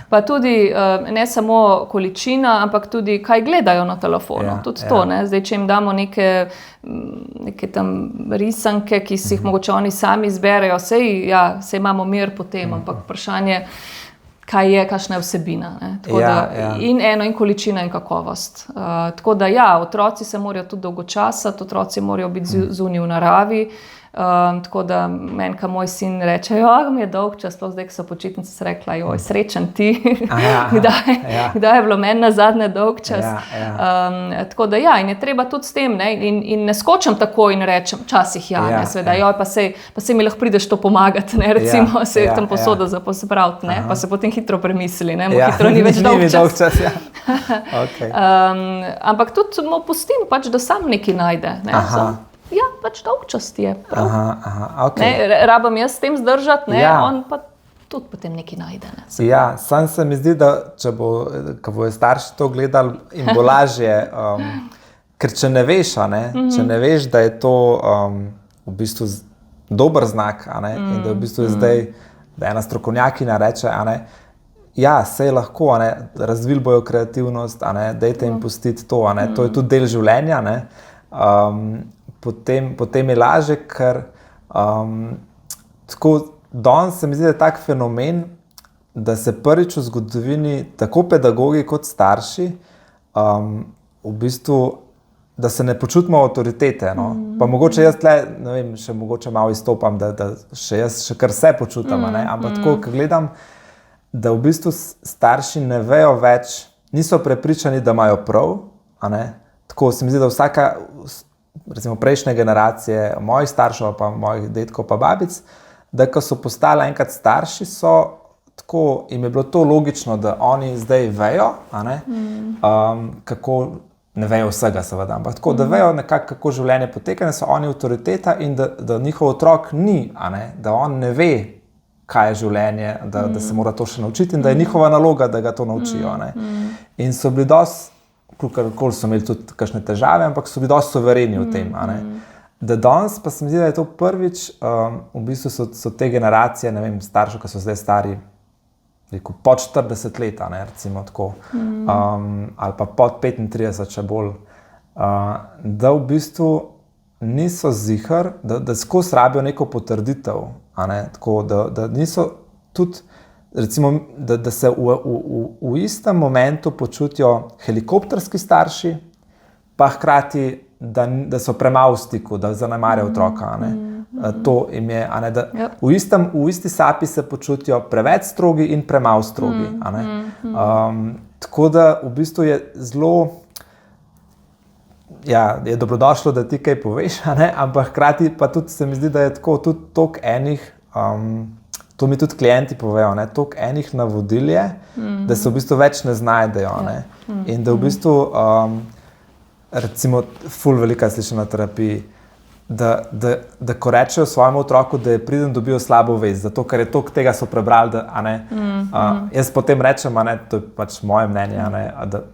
Pa tudi ne samo količina, ampak tudi kaj gledajo na telefonu. Tudi to, zdaj, če jim damo neke tam risanke, ki si jih mogoče oni sami izberejo, sej imamo mir potem, ampak vprašanje, kakšna je vsebina. In eno, in količina, in kakovost. Tako da otroci se morajo tudi dolgočasati, otroci morajo biti zunaj v naravi. Tako da meni, ko moj sin reče, mi je dolg čas, sploh zdaj, ko so počitnice, se rekla, srečen ti, kdaj je bilo meni nazadnje dolg čas. Tako da in je treba tudi s tem, in ne skočem tako in rečem, včasih seveda, pa se mi lahko prideš to pomagati, recimo, se tam posodo za pospraviti, pa se potem hitro premisli, hitro ni več dolg čas. Ampak tudi mu pustim, da sam nekaj najde. Ja, pač dolgčast je. Rabam jaz s tem zdržati, on pa tudi potem nekaj najde. Ja, sam se mi zdi, da če bojo starši to gledali, jim bo lažje, ker če ne veš, da je to v bistvu dober znak, in da v bistvu je zdaj, da ena strokovnjakinja reče, sej lahko, razvili bojo kreativnost, dajte jim pustiti to, to je tudi del življenja, Potem je lažje, ker tako danes se mi zdi, da je tak fenomen, da se prvič v zgodovini tako pedagogi kot starši v bistvu, da se ne počutimo avtoritete. Pa mogoče jaz tle, ne vem, še mogoče malo izstopam, da še jaz še kar se počutam, ampak tako, ko gledam, da v bistvu starši ne vejo več, niso prepričani, da imajo prav, tako se mi zdi, da vsaka, recimo prejšnje generacije, mojih staršev, pa mojih dedkov, pa babic, da ko so postali enkrat starši, tako, jim je bilo to logično, da oni zdaj vejo, kako, ne vejo vsega seveda, ampak tako, da vejo nekako, kako življenje poteka, da so oni avtoriteta in da njihov otrok ni, da on ne ve, kaj je življenje, da se mora to še naučiti in da je njihova naloga, da ga to naučijo. Ne. In so bili dosti, kolikor so imeli tudi kakšne težave, ampak so bili dosti suvereni v tem. A ne. Da danes pa se mi zdi, da je to prvič, v bistvu so te generacije, ne vem, staršev, ki so zdaj stari, rekel, pod 40 let, ne, recimo tako, ali pa pod 35, če bolj, da v bistvu niso ziher, da skozi rabijo neko potrditev, a ne, tako, da niso tudi, recimo, da se v istem momentu počutijo helikopterski starši, pa hkrati, da so premalo v stiku, da zanemarjajo otroka. To jim je, a ne, da v isti sapi se počutijo preveč strogi in premalo strogi. A ne. Tako da v bistvu je zelo, ja, je dobrodošlo, da ti kaj poveš, a ne, ampak hkrati pa tudi se mi zdi, da je tako tudi toliko enih, to mi tudi klienti povejo, ne, toliko enih navodil je, da se v bistvu več ne znajdejo. Ne. In da v bistvu, recimo, ful velika slišim na terapiji, da ko rečejo svojemu otroku, da je priden, dobijo slabo vest, zato ker je toliko tega so prebrali, da, a ne, jaz potem rečem, a ne, to je pač moje mnenje, a ne,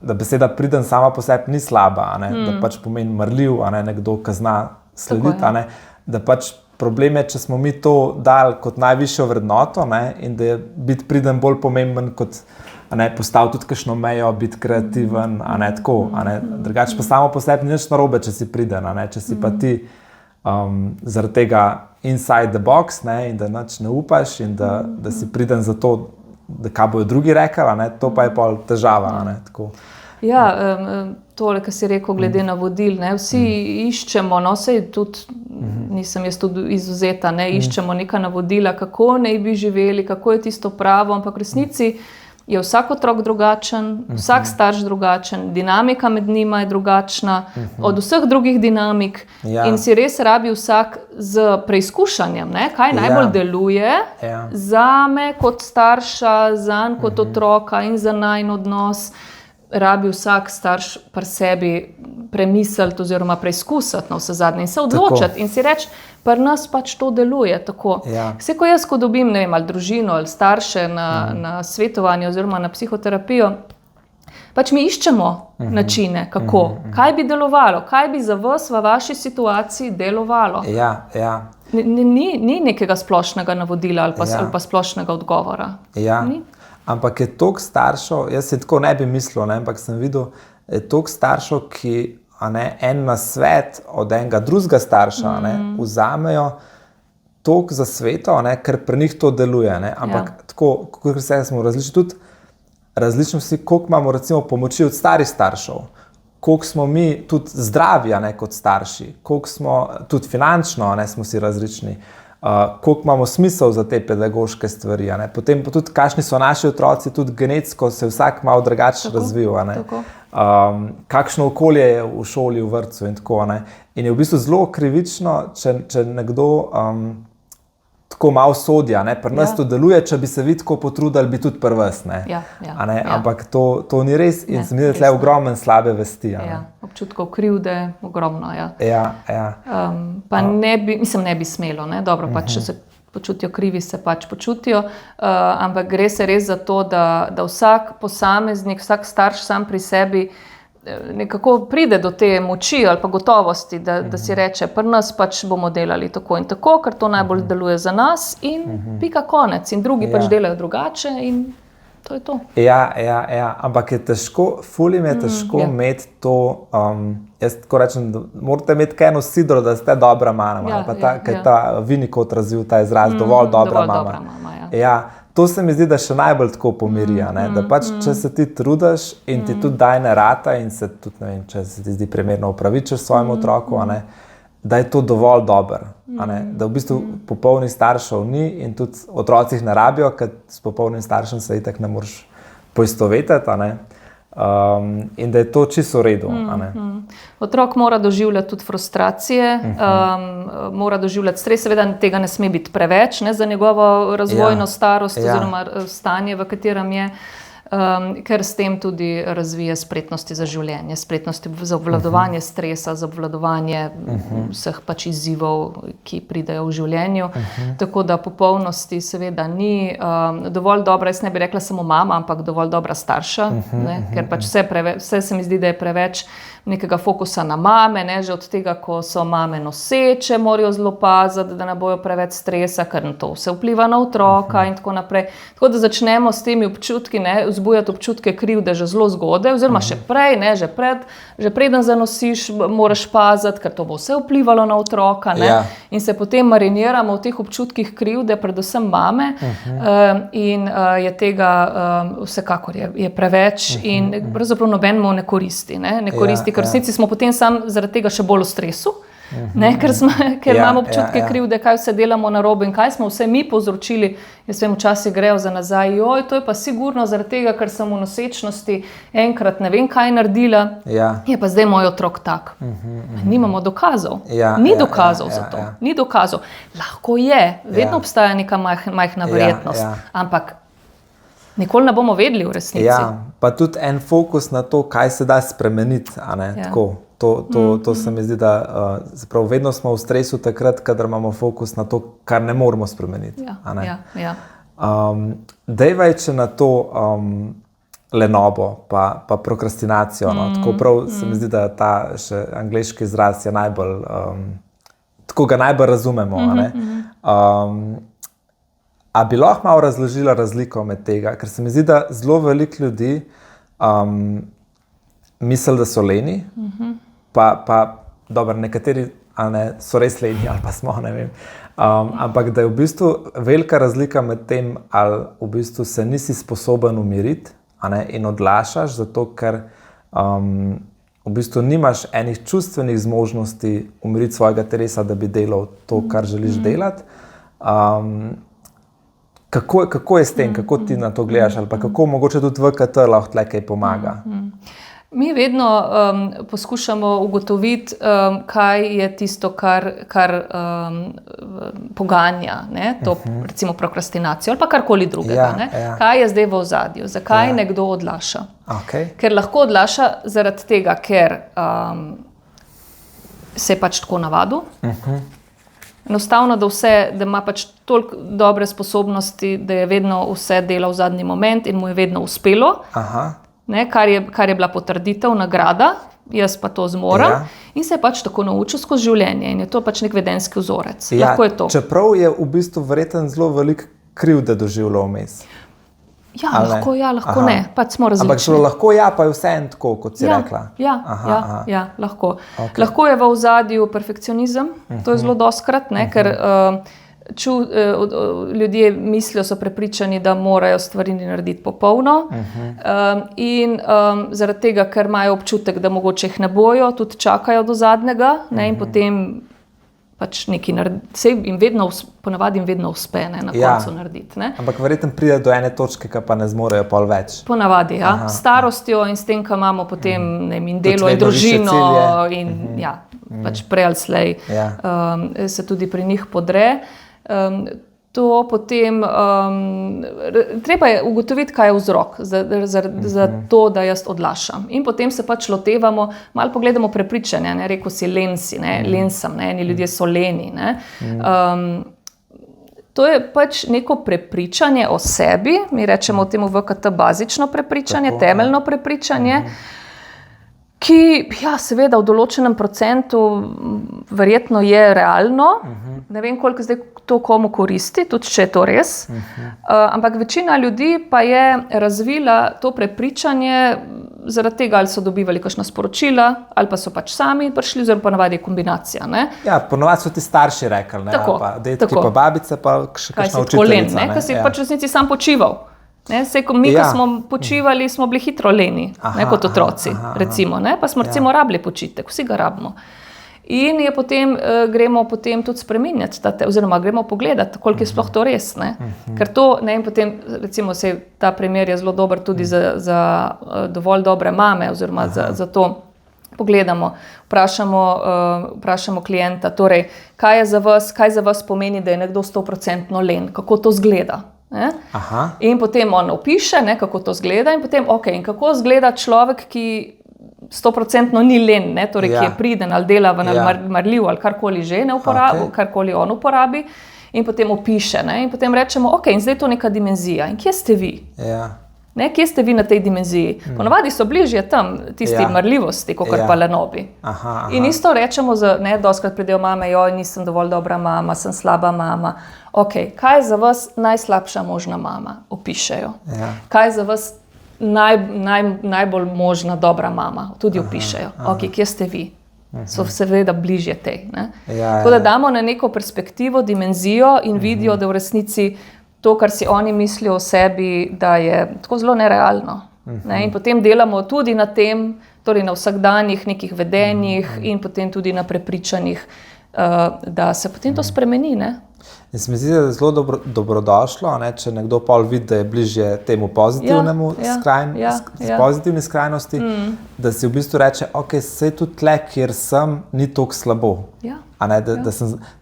da beseda priden sama po sebi ni slaba, a ne, da pač pomeni marljiv, a ne, nekdo, ki zna slediti, a ne, da pač problem je, če smo mi to dali kot najvišjo vrednoto, ne, in da je biti priden bolj pomemben kot, a ne, postaviti tudi kakšno mejo, biti kreativen, a ne, tako, a ne, drugače pa samo po sebi ni nič narobe, če si priden, a ne, če si pa ti zaradi tega inside the box, ne, in da nič ne upaš in da si priden za to, da kaj bojo drugi rekli, a ne, to pa je pol težava, a ne, tako. Ja, tole, kar si rekel, glede navodil, ne, vsi iščemo, no, sej tudi, nisem jaz tudi izvzeta, ne, iščemo neka navodila, kako naj bi živeli, kako je tisto pravo, ampak v resnici je vsak otrok drugačen, vsak starš drugačen, dinamika med njima je drugačna od vseh drugih dinamik in si res rabi vsak z preizkušanjem, ne, kaj najbolj deluje zame kot starša, zanj kot otroka in za najin odnos. Rabi vsak starš pri sebi premisliti oziroma preizkusiti na vse zadnje in se odločiti in si reči, pri nas pač to deluje tako. Vse, ko jaz, ko dobim, ne vem, ali družino ali starše na svetovanje oziroma na psihoterapijo, pač mi iščemo načine, kako, kaj bi delovalo, kaj bi za vas v vaši situaciji delovalo. Ni nekega splošnega navodila ali pa splošnega odgovora. Ni. Ampak je toliko staršev, jaz si tako ne bi mislil, ne, ampak sem videl, je toliko staršev, ki, a ne, en nasvet od enega drugega starša, a ne, vzamejo toliko za sveto, a ne, ker pri njih to deluje, ne, ampak tako, kot se smo različni, tudi različno si, koliko imamo recimo pomoči od starih staršev, koliko smo mi tudi zdravi, a ne, kot starši, koliko smo tudi finančno, a ne, smo si različni. Koliko imamo smisel za te pedagoške stvari, a ne. Potem pa tudi, kakšni so naši otroci, tudi genetsko se vsak malo drugače razvil, a ne. Kakšno okolje je v šoli, v vrtcu in tako, a ne. In je v bistvu zelo krivično, če nekdo tako malo sodi, a ne. Pri nas to deluje, če bi se vi tako potrudili, bi tudi pri vas, ne. A ne. Ampak to ni res in se mi zdi, da tle ogromen slabe vesti, a ne. Občutkov krivde, ogromno, pa ne bi smelo, ne, dobro, pač, če se počutijo krivi, se pač počutijo, ampak gre se res za to, da vsak posameznik, vsak starš sam pri sebi nekako pride do te moči ali pa gotovosti, da si reče, pri nas pač bomo delali tako in tako, ker to najbolj deluje za nas in pika konec in drugi pač delajo drugače in to je to. Ampak je težko, ful jim je težko imeti to, jaz tako rečem, da morate imeti kaj eno sidro, da ste dobra mama, pa kaj je ta Winnicott razvil ta izraz, dovolj dobra mama. To se mi zdi, da še najbolj tako pomiri, ne, da pač, če se ti trudiš in ti tudi daj ne rata in se tudi, ne vem, če se ti zdi primerno opravičeš svojemu otroku, a ne, da je to dovolj dobro, a ne, da v bistvu popolnih staršev ni in tudi otrocih ne rabijo, ker s popolnim staršem se itak ne moreš poistovetiti, a ne, in da je to čisto v redu, a ne. Otrok mora doživljati tudi frustracije, mora doživljati stres, seveda tega ne sme biti preveč, ne, za njegovo razvojno starost oziroma stanje, v katerem je. ker s tem tudi razvije spretnosti za življenje, spretnosti za obvladovanje stresa, za obvladovanje vseh pač izzivov, ki pridejo v življenju. Tako da popolnosti seveda ni dovolj dobra, jaz ne bi rekla samo mama, ampak dovolj dobra starša, ker pač vse se mi zdi, da je preveč nekega fokusa na mame, ne, že od tega, ko so mame noseče, morajo zelo paziti, da ne bojo preveč stresa, ker na to vse vpliva na otroka in tako naprej. Tako da začnemo s temi občutki, ne, vzbujati občutke krivde že zelo zgodaj, oziroma še prej, ne, že preden zanosiš, moraš paziti, ker to bo vse vplivalo na otroka, ne, in se potem mariniramo v teh občutkih krivde, predvsem mame, in je tega vsekakor je preveč in pravzaprav nobenemu ne koristi, ker v resnici smo potem sam zaradi tega še bolj v stresu, ker imamo občutke krivde, kaj vse delamo narobe in kaj smo vse mi povzročili. Jaz vem, včasih grejo za nazaj, to je pa sigurno zaradi tega, ker sem v nosečnosti enkrat ne vem kaj naredila, je pa zdaj moj otrok tak. Nimamo dokazov, ni dokazov za to, ni dokazov. Lahko je, vedno obstaja neka majhna verjetnost, ampak nikoli ne bomo vedeli v resnici. Ja, pa tudi en fokus na to, kaj se da spremeniti, a ne, tako. To se mi zdi, da vedno smo v stresu takrat, kadar imamo fokus na to, kar ne moremo spremeniti. Dejvaj, če na to lenobo pa prokrastinacijo, tako prav se mi zdi, da ta še angleški izraz je najbolj, tako ga najbolj razumemo, a ne. A bi lahko malo razložila razliko med tega, ker se mi zdi, da zelo veliko ljudi misli, da so leni, pa dobro, nekateri so res leni ali pa smo, ne vem, ampak da je v bistvu velika razlika med tem, ali v bistvu se nisi sposoben umiriti, in odlašaš, zato ker v bistvu nimaš enih čustvenih zmožnosti umiriti svojega telesa, da bi delal to, kar želiš delati. Kako je s tem, kako ti na to gledaš, ali pa kako mogoče tudi VKT lahko tle kaj pomaga? Mi vedno poskušamo ugotoviti, kaj je tisto, kar poganja, ne, to recimo prokrastinacijo ali pa karkoli drugega. Kaj je zdaj v ozadju, zakaj nekdo odlaša. Ker lahko odlaša zaradi tega, ker se je pač tako navadil. Enostavno, da ima pač toliko dobre sposobnosti, da je vedno vse delal v zadnji moment in mu je vedno uspelo, kar je bila potrditev, nagrada, jaz pa to zmorem, in se je pač tako naučil skozi življenje in je to pač nek vedenjski vzorec. Lahko je to. Čeprav je v bistvu verjetno zelo veliko krivde doživljal vmes. Lahko ne, pač smo različni. Ampak šlo lahko pa je vseeno tako, kot si rekla. Lahko. Lahko je v ozadju perfekcionizem, to je zelo dostikrat, ker ljudje mislijo, so prepričani, da morajo stvari narediti popolno, in zaradi tega, ker imajo občutek, da mogoče jih ne bojo, tudi čakajo do zadnjega, in potem pač nekaj narediti, ponavadi jim vedno uspe na koncu narediti. Ampak verjetno pride do ene točke, ki pa ne zmorejo pol več. Ponavadi, s starostjo in s tem, ko imamo potem in delo in družino in pač prej ali slej se tudi pri njih podre. To potem, treba je ugotoviti, kaj je vzrok za to, da jaz odlašam. In potem se pač lotevamo, malo pogledamo prepričanja, rekel si len si, len sem, eni ljudje so leni. To je pač neko prepričanje o sebi, mi rečemo temu VKT bazično prepričanje, temeljno prepričanje, ki, seveda v določenem procentu verjetno je realno, ne vem, koliko zdaj to komu koristi, tudi če je to res, ampak večina ljudi pa je razvila to prepričanje zaradi tega, ali so dobivali kakšna sporočila, ali pa so pač sami prišli, oziroma ponavadi je kombinacija. Ponavadi so ti starši rekli, pa detki, pa babice, pa še kakšna učiteljica. Kaj si pač v resnici sam počival. Mi, ko smo počivali, smo bili hitro leni, kot otroci, recimo, pa smo recimo rabili počitek, vsi ga rabimo. In je potem, gremo potem tudi spreminjati, oziroma gremo pogledati, koliko je sploh to res. Ker to, in potem, recimo, ta primer je zelo dober tudi za dovolj dobre mame, oziroma za to pogledamo, vprašamo klienta, torej, kaj za vas pomeni, da je nekdo 100% len, kako to zgleda. In potem on opiše, kako to izgleda, in potem, in kako izgleda človek, ki 100% ni len, torej, ki je priden ali delaven ali marljiv ali karkoli že ne uporabi, karkoli on uporabi, in potem opiše. In potem rečemo, in zdaj je to neka dimenzija. In kje ste vi? Kje ste vi na tej dimenziji? Ponavadi so bližje tam tisti marljivosti, kot pa lenobi. In isto rečemo, dostikrat pridejo mame, nisem dovolj dobra mama, sem slaba mama. Kaj je za vas najslabša možna mama? Opišejo. Kaj je za vas najbolj možna dobra mama? Tudi opišejo. Kje ste vi? So seveda bližje tej. Tako da damo na neko perspektivo, dimenzijo in vidijo, da v resnici to, kar si oni mislijo o sebi, da je tako zelo nerealno. In potem delamo tudi na tem, torej na vsakdanjih nekih vedenjih in potem tudi na prepričanjih, da se potem to spremeni. In se mi zdi, da je zelo dobrodošlo, če nekdo pol vidi, da je bližje temu pozitivnemu, pozitivni skrajnosti, da si v bistvu reče, saj tudi tle, kjer sem, ni toliko slabo.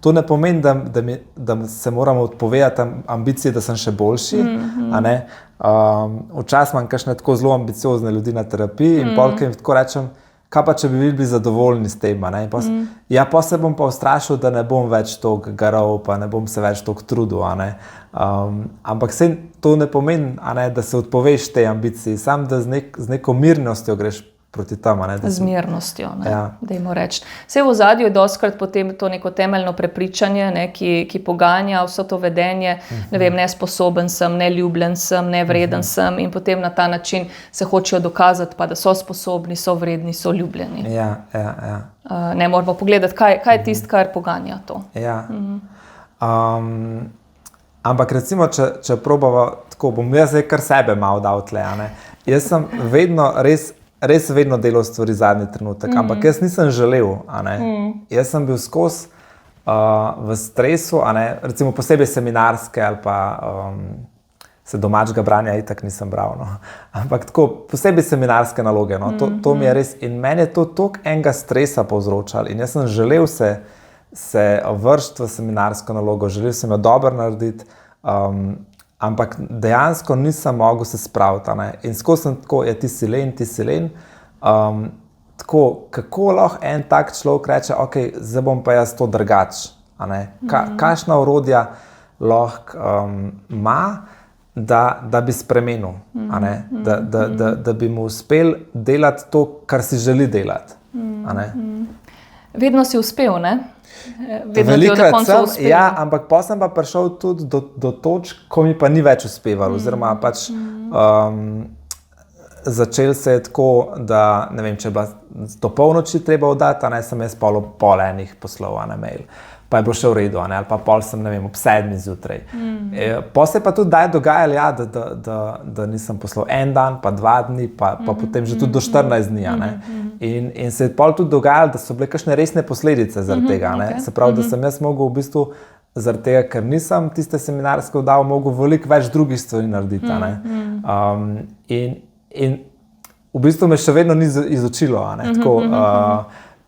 To ne pomeni, da se moramo odpovedati ambiciji, da sem še boljši. Včasih imam kakšne tako zelo ambiciozne ljudi na terapiji in polk jim tako rečem, kaj pa, če bi bili zadovoljni s tem? Pa se bom pa ustrašil, da ne bom več toliko garal, pa ne bom se več toliko trudil. Ampak to ne pomeni, da se odpoveš tej ambiciji, samo da z neko mirnostjo greš proti tam. Z mirnostjo, dajmo reči. Vse v ozadju je dostikrat potem to neko temeljno prepričanje, ki poganja vso to vedenje, nesposoben sem, neljubljen sem, nevreden sem, in potem na ta način se hočejo dokazati, pa da so sposobni, so vredni, so ljubljeni. Moramo pogledati, kaj je tisto, kar poganja to. Ampak recimo, če probava, tako bom jaz zdaj kar sebe malo dal tle. Jaz sem res vedno delal stvari zadnji trenutek, ampak jaz nisem želel. Jaz sem bil skozi v stresu, recimo posebej seminarske ali pa se domačega branja itak nisem bral. Ampak tako posebej seminarske naloge. To mi je res in meni je to toliko enega stresa povzročalo in jaz sem želel se vršiti v seminarsko nalogo, želel sem jo dobro narediti, ampak dejansko nisem mogel se spraviti. In skozi sem tako, ti si len. Tako, kako lahko en tak človek reče, zdaj bom pa jaz to drugače. Kakšna orodja lahko ima, da bi spremenil, da bi mu uspel delati to, kar si želi delati. Vedno si uspel, ne? Velikrat sem, ampak pa sem pa prišel tudi do točk, ko mi pa ni več uspevalo, oziroma pač začel se je tako, da ne vem, če je bila do polnoči treba oddati, sem jaz pol enih poslal na mail, pa je bilo še v redu, ali pa pol sem, ne vem, ob 7 zjutraj. Pa se je pa tudi dogajalo, da nisem poslal en dan, pa 2 dni, pa potem že tudi do 14 dni. In se je pol tudi dogajalo, da so bile kakšne resne posledice zaradi tega. Se pravi, da sem jaz mogel v bistvu, zaradi tega, ker nisem tiste seminarske oddav, mogel veliko več drugih stvari narediti. In v bistvu me še vedno ni izučilo.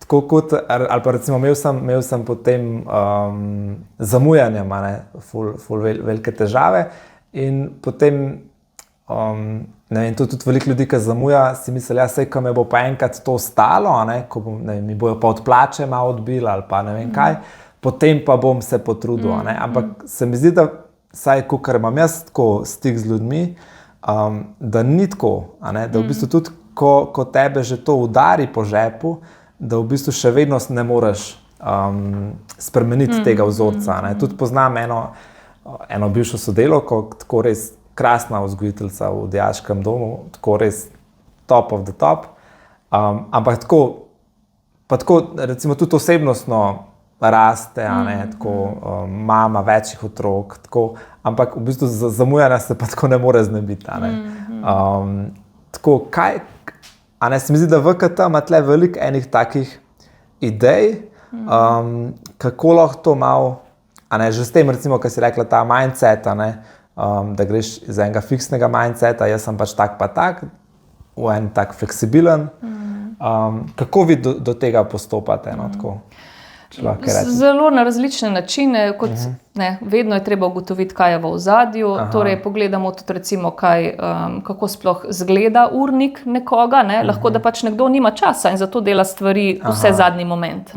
Tako kot, ali pa recimo imel sem potem zamujanjem, ful velike težave in potem to tudi veliko ljudi, ki zamuja, si misli, sej, ko me bo pa enkrat to stalo, ko mi bojo pa od plače malo odbili ali pa ne vem kaj, potem pa bom se potrudil. Ampak se mi zdi, da saj, kakor imam jaz tako stik z ljudmi, da ni tako, da v bistvu tudi, ko tebe že to udari po žepu, da v bistvu še vedno ne moreš spremeniti tega vzorca. Tudi poznam eno bivšo sodelavko, tako res krasna vzgojiteljica v dijaškem domu, tako res top of the top, ampak tako recimo tudi osebnostno raste, tako mama večjih otrok, ampak v bistvu zamujanja se pa tako ne more znebiti. Tako, kaj, se mi zdi, da VKT ima tle veliko enih takih idej, kako lahko to malo, že s tem recimo, kar si rekla, ta mindset, da greš iz enega fiksnega mindseta, jaz sem pač tak pa tak, v en tak fleksibilen. Kako vi do tega postopate? Zelo na različne načine, vedno je treba ugotoviti, kaj je v ozadju. Torej, pogledamo tudi, recimo, kako sploh zgleda urnik nekoga. Lahko, da pač nekdo nima časa in zato dela stvari vse zadnji moment.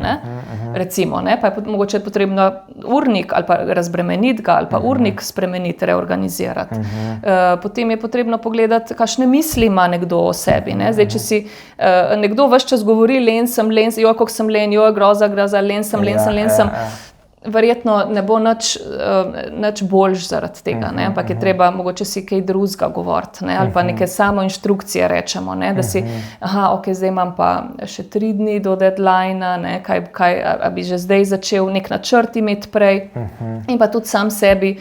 Recimo, pa je mogoče potrebno urnik ali pa razbremeniti ga, ali pa urnik spremeniti, reorganizirati. Potem je potrebno pogledati, kakšne misli ima nekdo o sebi. Zdaj, če si nekdo ves čas govori, len sem, kako sem len, groza, len sem. Verjetno ne bo nič boljš zaradi tega, ampak je treba mogoče si kaj drugega govoriti, ali pa neke samo inštrukcije rečemo, da si, zdaj imam pa še 3 dni do deadlinea, a bi že zdaj začel nek načrt imeti prej, in pa tudi sam sebi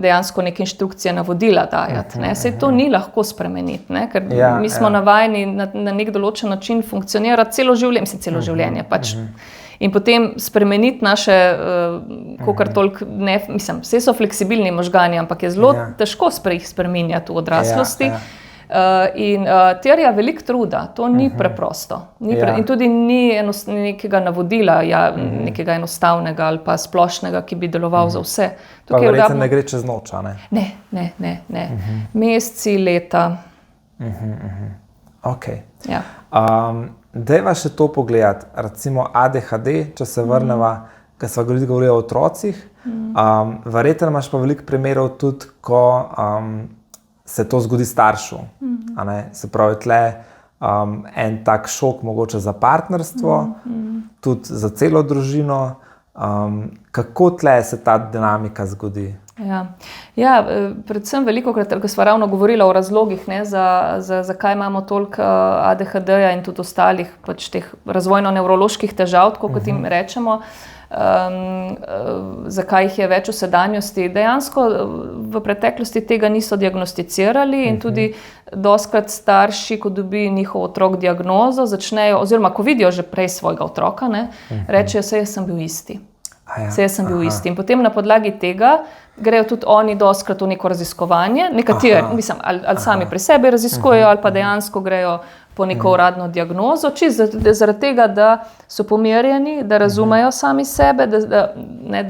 dejansko neke inštrukcije, navodila dajati. Saj to ni lahko spremeniti, ker mi smo navajeni na nek določen način funkcionirati celo življenje pač. In potem spremeniti naše, kakor toliko, vse so fleksibilni možgani, ampak je zelo težko jih spreminjati v odraslosti. In terja veliko truda, to ni preprosto. In tudi ni nekega navodila, nekega enostavnega ali pa splošnega, ki bi deloval za vse. Pa verjetno ne gre čez noč, ne? Ne. Meseci, leta. Ok. Dajva še to pogledati, recimo ADHD, če se vrneva, ker sva govorili o otrocih. Verjetno imaš pa veliko primerov tudi, ko se to zgodi staršu. Se pravi, tle en tak šok mogoče za partnerstvo, tudi za celo družino. Kako tle se ta dinamika zgodi? Predvsem velikokrat, ko sva ravno govorila o razlogih, zakaj imamo toliko ADHD-ja in tudi ostalih pač teh razvojno-nevroloških težav, kot jim rečemo, zakaj jih je več v sedanjosti. Dejansko v preteklosti tega niso diagnosticirali in tudi dostikrat starši, ko dobi njihov otrok diagnozo, začnejo, oziroma ko vidijo že prej svojega otroka, rečejo, saj jaz sem bil isti. In potem na podlagi tega grejo tudi oni dostikrat v neko raziskovanje, nekateri, ali sami pri sebi raziskujejo, ali pa dejansko grejo po neko uradno diagnozo, zaradi tega, da so pomirjeni, da razumejo sami sebe, da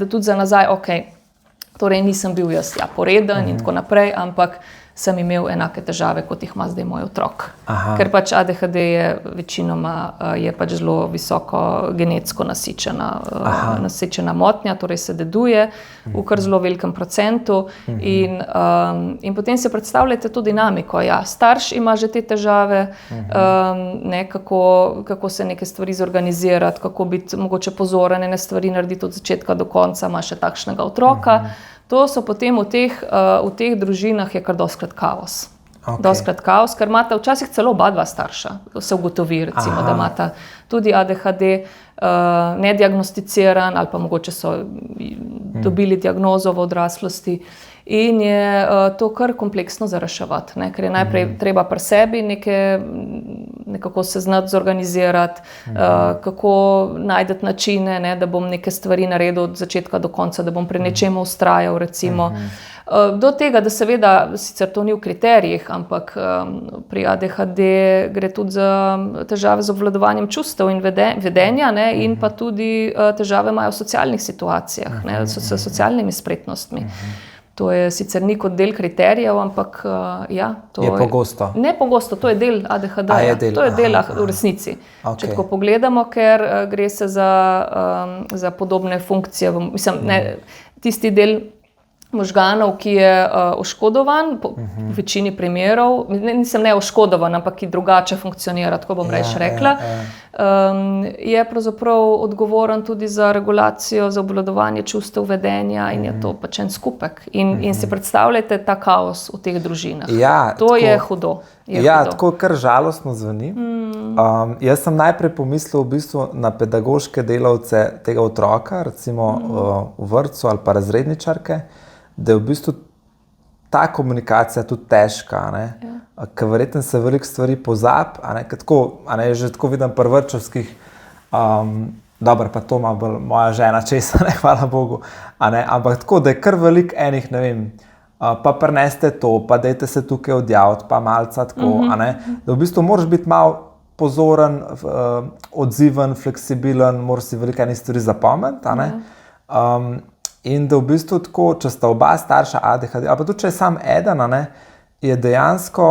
tudi za nazaj, torej nisem bil jaz poreden in tako naprej, ampak sem imel enake težave, kot jih ima zdaj moj otrok. Ker pač ADHD je večinoma pač zelo visoko genetsko nasičena motnja, torej se deduje v kar zelo velikem procentu. In potem si predstavljate to dinamiko. Starš ima že te težave, kako se neke stvari zorganizirati, kako biti mogoče pozoren, ene stvari narediti od začetka do konca, ima še takšnega otroka. To so potem v teh družinah je kar dostikrat kaos. Dostikrat kaos, ker imata včasih celo oba dva starša, se ugotovi, recimo, da imata tudi ADHD nediagnosticiran ali pa mogoče so dobili diagnozo v odraslosti. In je to kar kompleksno za reševati, ker je najprej treba pri sebi nekako se znati zorganizirati, kako najdeti načine, da bom neke stvari naredil od začetka do konca, da bom pri nečemu vztrajal, recimo. Do tega, da seveda, sicer to ni v kriterijih, ampak pri ADHD gre tudi za težave z obvladovanjem čustev in vedenja, in pa tudi težave imajo v socialnih situacijah, s socialnimi spretnostmi. To je sicer ni kot del kriterijev, ampak to je pogosto. Ne pogosto, to je del ADHD-ja. To je del v resnici. Če tako pogledamo, ker gre se za podobne funkcije, tisti del možganov, ki je oškodovan, v večini primerov, nisem ne oškodovan, ampak ki drugače funkcionira, tako bom reč rekla, je pravzaprav odgovoren tudi za regulacijo, za obvladovanje čustev, vedenja in je to pač en skupek. In si predstavljate ta kaos v teh družinah. To je hudo. Tako kar žalostno zveni. Jaz sem najprej pomislil v bistvu na pedagoške delavce tega otroka, recimo v vrtcu ali pa razredničarke, da je v bistvu ta komunikacija tudi težka, ker verjetno se veliko stvari pozabi, že tako vidim pri vrtčevskih, dobro, pa to ima moja žena česa, hvala Bogu, ampak tako, da je kar veliko enih, pa prineste to, pa dajte se tukaj odjaviti, pa malca tako, da v bistvu moraš biti malo pozoren, odziven, fleksibilen, moraš si veliko enih stvari zapomniti. In da v bistvu tako, če sta oba starša ADHD, ali pa tudi če je sam eden, je dejansko,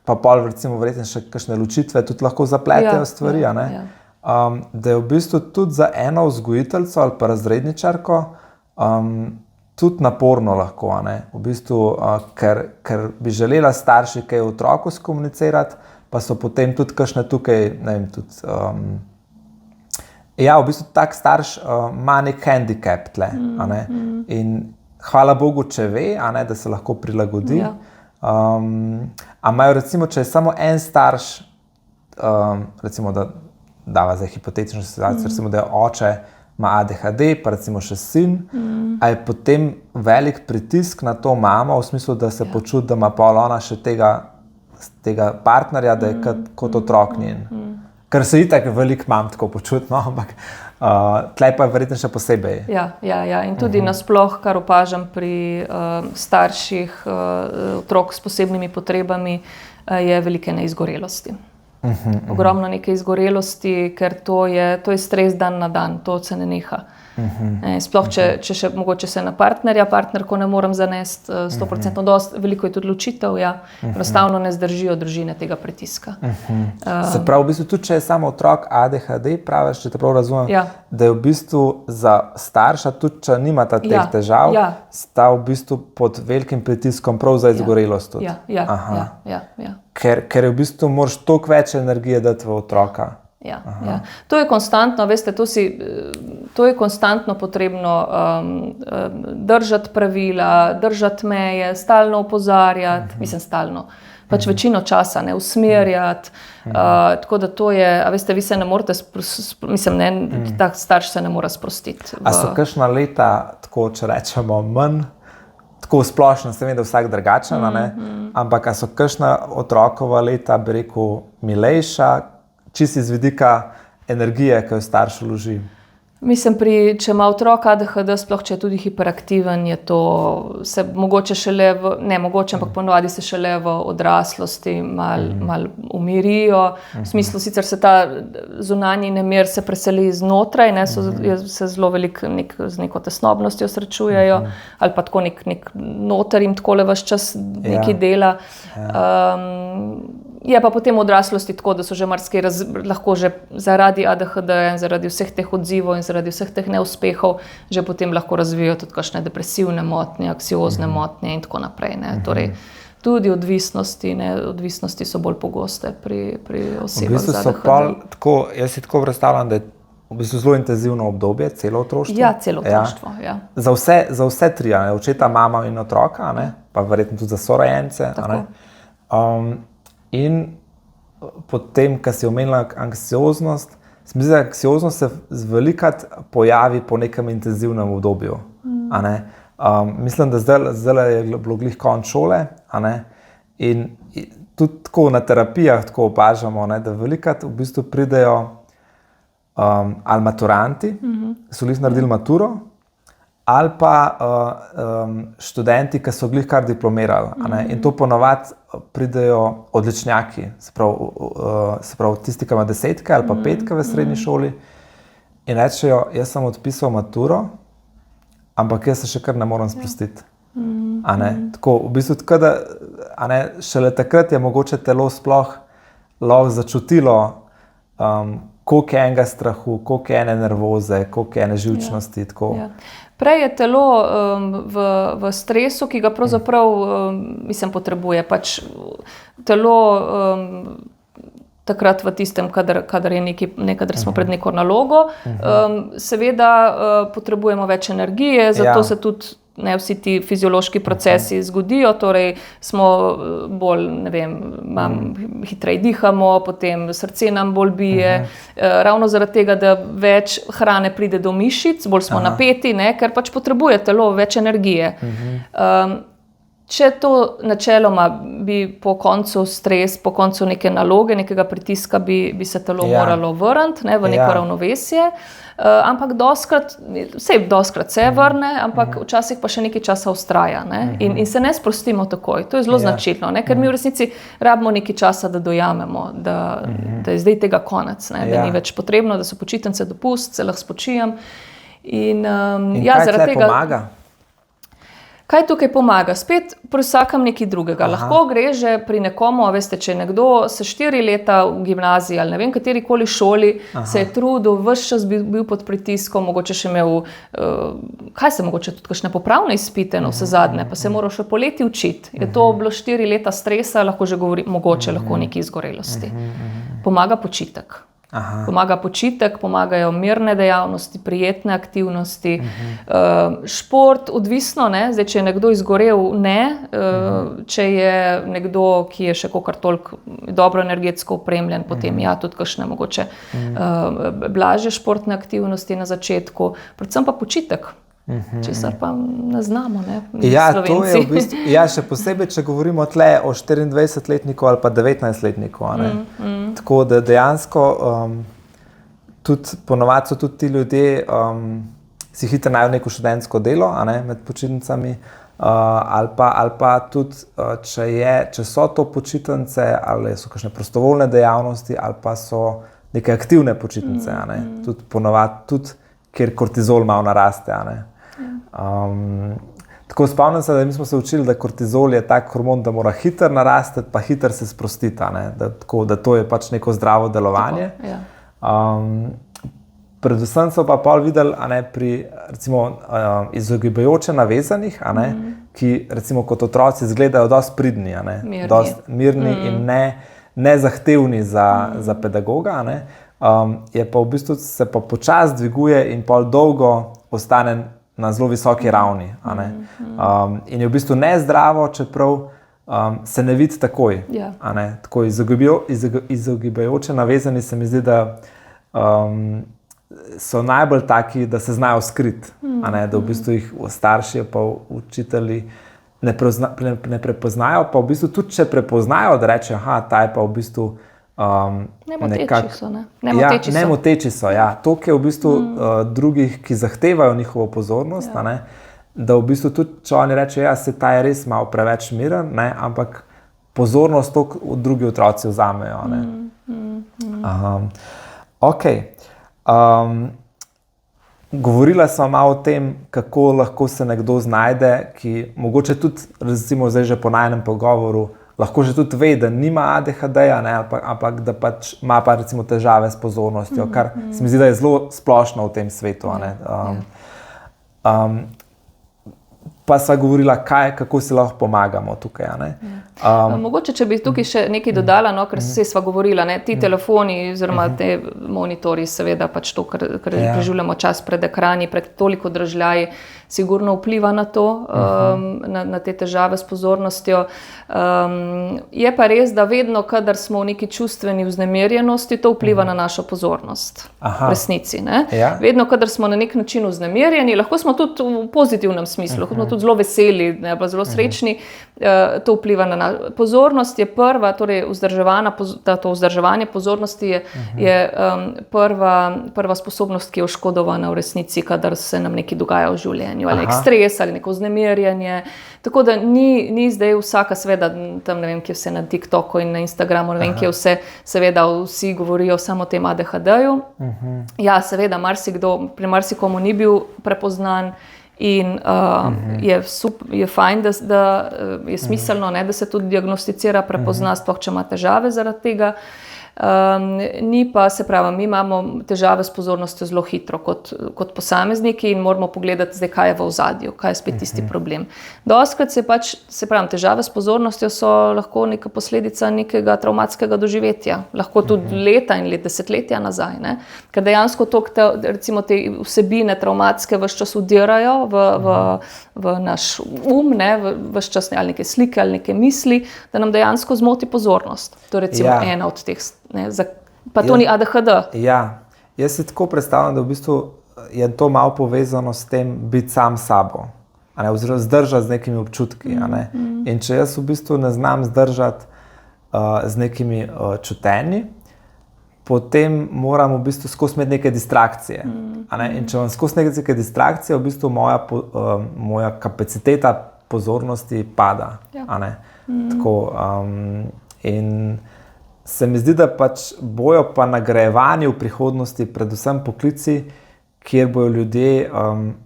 pa pol recimo verjetno še kakšne ločitve tudi lahko zapletejo stvari, da je v bistvu tudi za eno vzgojiteljico ali pa razredničarko tudi naporno lahko, v bistvu, ker bi želela starši kaj otroku skomunicirati, pa so potem tudi kakšne tukaj, ne vem, tudi v bistvu tak starš ima nek handicap tle, in hvala Bogu, če ve, da se lahko prilagodi. Imajo recimo, če je samo en starš, recimo, da dava zdaj hipotetično situacijo, recimo, da je oče ima ADHD, pa recimo še sin, a je potem velik pritisk na to mamo, v smislu, da se počuti, da ima pol ona še tega partnerja, da je kot otrok njen. Ker se itak veliko mam tako počutno, ampak tlej pa je verjetno še posebej. Ja. In tudi nasploh, kar opažam pri starših otrok s posebnimi potrebami, je velike neizgorelosti. Ogromno neke izgorelosti, ker to je stres dan na dan, to se ne neha. Sploh, če še mogoče se na partnerko ne morem zanesti 100%, dosti, veliko je tudi ločitev, enostavno ne zdržijo družine tega pritiska. Se pravi, v bistvu tudi, če je samo otrok ADHD, praviš, če te prav razumem, da je v bistvu za starša, tudi če nimata teh težav, sta v bistvu pod velikim pritiskom prav za izgorelost tudi. Ja. Ker je v bistvu moraš toliko več energije dati v otroka. Ja. To je konstantno, veste, to je konstantno potrebno držati pravila, držati meje, stalno opozarjati, mislim stalno, pač večino časa ne usmerjati, tako da to je, a veste, vi se ne morete, tak starš se ne mora sprostiti. A so kakšna leta, tako če rečemo, manj, tako splošno, se vem, da vsak drugačen, ampak a so kakšna otrokova leta, bi rekel, milejša, čisto iz vidika energije, ki jo starš vloži? Mislim, če ima otrok ADHD, sploh če je tudi hiperaktiven, je to se mogoče šele ampak ponovadi se šele v odraslosti mal umirijo. V smislu, sicer se ta zunanji nemir se preseli znotraj, se zelo veliko z neko tesnobnostjo srečujejo, ali pa tako nek noter jim takole ves čas nekaj dela. Je pa potem v odraslosti tako, da so že marsikaj lahko že zaradi ADHD in zaradi vseh teh odzivov in zaradi vseh teh neuspehov že potem lahko razvijajo tudi kakšne depresivne motnje, anksiozne motnje in tako naprej. Torej, tudi odvisnosti so bolj pogoste pri osebah z ADHD. Jaz si tako predstavljam, da je v bistvu zelo intenzivno obdobje, celo otroštvo. Ja, celo otroštvo, Za vse tri, očeta, mama in otroka, pa verjetno tudi za sorojence. In potem, ko si omenila anksioznost, se mi zdi, da anksioznost se velikokrat pojavi po nekem intenzivnem obdobju. Mislim, da zdaj je bilo glih konec šole, in tudi tako na terapijah tako opažamo, da velikokrat v bistvu pridejo ali maturanti, so glih naredili maturo, ali pa študenti, ki so glih kar diplomirali. In to ponovadi pridejo odličnjaki, se pravi tisti, ki ima 10 ali pa 5 v srednji šoli, in rečejo, jaz sem odpisal maturo, ampak jaz se še kar ne morem sprostiti. Tako, v bistvu tako, da šele takrat je mogoče telo sploh lahko začutilo, koliko je enega strahu, koliko je ene nervoze, koliko je ene živčnosti. Prej je telo v stresu, ki ga pravzaprav potrebuje. Pač telo takrat v tistem, kadar smo pred neko nalogo, seveda potrebujemo več energije, zato se tudi vsi ti fiziološki procesi zgodijo, torej smo bolj, hitreje dihamo, potem srce nam bolj bije, ravno zaradi tega, da več hrane pride do mišic, bolj smo napeti, ker pač potrebuje telo več energije. Če to načeloma bi po koncu stres, po koncu neke naloge, nekega pritiska bi se telo moralo vrniti, ne, v neko ravnovesje. Ampak doskrat se vrne, ampak včasih pa še nekaj časa vztraja, ne? In se ne sprostimo takoj. To je zelo značilno, ne? Ker mi v resnici rabimo nekaj časa, da dojamemo, da je zdaj tega konec, ne? Da ni več potrebno, da so počitnice dopust, se lahko spočijem. In kaj tle pomaga? Kaj tukaj pomaga? Spet pri vsakem nekaj drugega. Lahko gre že pri nekomu, veste, če nekdo se 4 leta v gimnaziji ali ne vem katerikoli šoli se je trudil, ves čas bil pod pritiskom, mogoče še imel, mogoče tudi kakšne popravne izpite, vse zadnje, pa se moral še poleti učiti. Je to bilo 4 leta stresa, lahko nekaj izgorelosti. Pomaga počitek. Pomaga počitek, pomagajo mirne dejavnosti, prijetne aktivnosti, šport, odvisno, ne? Zdaj, če je nekdo izgorel, če je nekdo, ki je še kakor toliko dobro energetsko opremljen, potem tudi kakšne mogoče blažje športne aktivnosti na začetku, predvsem pa počitek. Česar pa ne znamo, ne, Slovenci. To je v bistvu, še posebej, če govorimo tle o 24-letniku ali pa 19-letniku, tako da dejansko tudi ponovadi so tudi ti ljudje si hitro najdejo neko študentsko delo, med počitnicami, ali pa tudi, če so to počitnice, ali so kakšne prostovoljne dejavnosti, ali pa so neke aktivne počitnice, tudi ponovadi, tudi kjer kortizol malo naraste, tako spomnim se, da mi smo se učili, da kortizol je tak hormon, da mora hitro narasteti, pa hitro se sprostiti, da to je pač neko zdravo delovanje. Predvsem so pa pol videli, pri recimo izogibajoče navezanih, ki recimo kot otroci izgledajo dosti pridni, dosti mirni in ne zahtevni za pedagoga, je pa v bistvu se pa počasi dviguje in pol dolgo ostane na zelo visoki ravni. In je v bistvu nezdravo, čeprav se ne vidi takoj. Tako izogibajoče navezani se mi zdi, da so najbolj taki, da se znajo skriti, da v bistvu jih starši pa učitelji ne prepoznajo, pa v bistvu tudi če prepoznajo, da rečejo, ta je pa v bistvu nemoteči so. Toliko je v bistvu drugih, ki zahtevajo njihovo pozornost, da v bistvu tudi, če oni rečejo, se ta je res malo preveč miren, ampak pozornost toliko drugi otroci vzamejo. Govorila sem malo o tem, kako lahko se nekdo znajde, ki mogoče tudi, recimo zdaj že po najnem pogovoru, lahko že tudi ve, da nima ADHD-ja, ampak da pač ima pa recimo težave s pozornostjo, kar se mi zdi, da je zelo splošno v tem svetu. Pa sva govorila, kako si lahko pomagamo tukaj. Mogoče, če bi tukaj še nekaj dodala, ker sva govorila, ti telefoni oziroma te monitorji, seveda pač to, kar preživljamo čas pred ekrani, pred toliko dražljaji, sigurno vpliva na to, na te težave s pozornostjo. Je pa res, da vedno, kadar smo v neki čustveni vznemirjenosti, to vpliva na našo pozornost. V resnici. Vedno, kadar smo na nek način vznemirjeni, lahko smo tudi v pozitivnem smislu, lahko smo tudi zelo veseli, pa zelo srečni, to vpliva na pozornost je prva, torej to vzdrževanje pozornosti je prva sposobnost, ki je oškodovana v resnici, kadar se nam nekaj dogaja v življenju. Ali nek stres, ali neko vznemirjanje. Tako da ni zdaj vsaka, seveda, tam ne vem, kje vse na TikToku in na Instagramu, ne vem, kje vse, seveda vsi govorijo samo o tem ADHD-ju. Ja, seveda, pri marsikomu ni bil prepoznan in je fajn, da je smiselno, da se tudi diagnosticira, prepozna, sploh če ima težave zaradi tega. Ni pa, se pravi, mi imamo težave s pozornostjo zelo hitro kot posamezniki in moramo pogledati zdaj, kaj je v ozadju, kaj je spet tisti problem. Dostikrat se pravi, težave s pozornostjo so lahko neka posledica nekega travmatskega doživetja, lahko tudi leta in desetletja nazaj, ker dejansko recimo te vsebine travmatske ves čas vdirajo v naš ves čas ali neke slike ali neke misli, da nam dejansko zmoti pozornost. To je recimo ena od teh. Pa to ni ADHD. Jaz si tako predstavljam, da v bistvu je to malo povezano s tem biti sam s sabo, oziroma zdržati z nekimi občutki. In če jaz v bistvu ne znam zdržati z nekimi čutenji, potem moram v bistvu skozi imeti neke distrakcije. In če imam skozi neke distrakcije, v bistvu moja kapaciteta pozornosti pada. Tako, in se mi zdi, da pač bojo pa nagrajevani v prihodnosti predvsem poklici, kjer bojo ljudje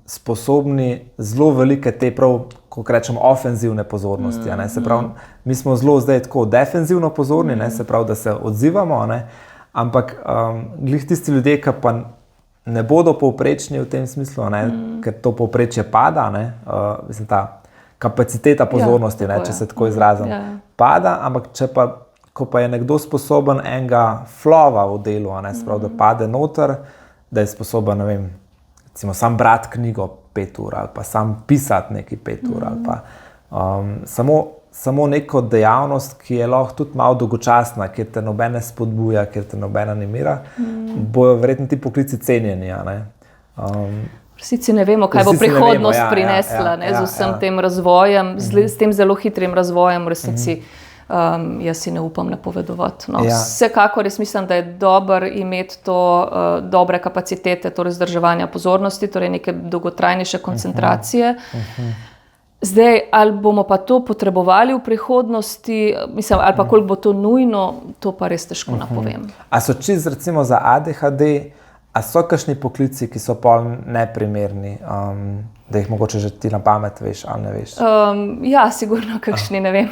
sposobni zelo velike te prav, kako rečemo, ofenzivne pozornosti. Se pravi, mi smo zelo zdaj tako defenzivno pozorni, se pravi, da se odzivamo, ampak glih tisti ljudje, ki pa ne bodo povprečni v tem smislu, ker to povprečje pada, mislim, ta kapaciteta pozornosti, če se tako izrazim, pada, ampak ko pa je nekdo sposoben enega flova v delu, se pravi, da pade noter, da je sposoben, ne vem, recimo sam brati knjigo 5 ur ali pa sam pisati nekaj 5 ur ali pa samo neko dejavnost, ki je lahko tudi malo dolgočasna, kjer te nobene spodbuja, kjer te nobena animira, bojo verjetno ti poklici cenjeni. Resnici ne vemo, kaj bo prihodnost prinesla z vsem tem razvojem, s tem zelo hitrim razvojem v resnici. Jaz si ne upam napovedovati. Vsekakor jaz mislim, da je dobro imeti to dobre kapacitete, torej zdrževanja pozornosti, torej neke dolgotrajnejše koncentracije. Zdaj, ali bomo pa to potrebovali v prihodnosti, mislim, ali pa koliko bo to nujno, to pa res težko napovem. A so čisto recimo za ADHD, a so kakšni poklici, ki so pol neprimerni, da jih mogoče že ti na pamet veš ali ne veš? Ja, sigurno kakšni, ne vem.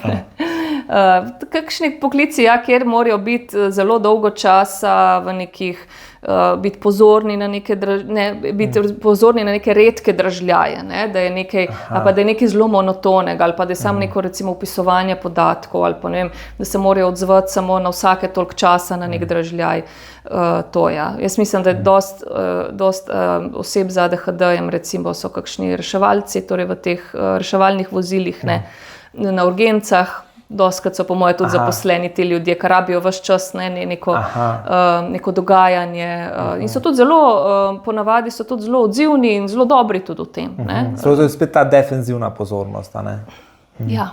Kakšni poklici, kjer morajo biti zelo dolgo časa v nekih, biti pozorni na neke pozorni na neke redke dražljaje, da je nekaj, ali pa da je nekaj zelo monotonega, ali pa da je samo neko recimo upisovanje podatkov, ali pa ne vem, da se morajo odzvati samo na vsake toliko časa na nek dražljaj. Jaz mislim, da je dost oseb z ADHD-jem, recimo so kakšni reševalci, torej v teh reševalnih vozilih, na urgencah. Dostkrat so po moje tudi zaposleni ti ljudje, ki rabijo ves čas neko dogajanje. In so tudi zelo, ponavadi so tudi zelo odzivni in zelo dobri tudi v tem. To je spet ta defenzivna pozornost. Ja.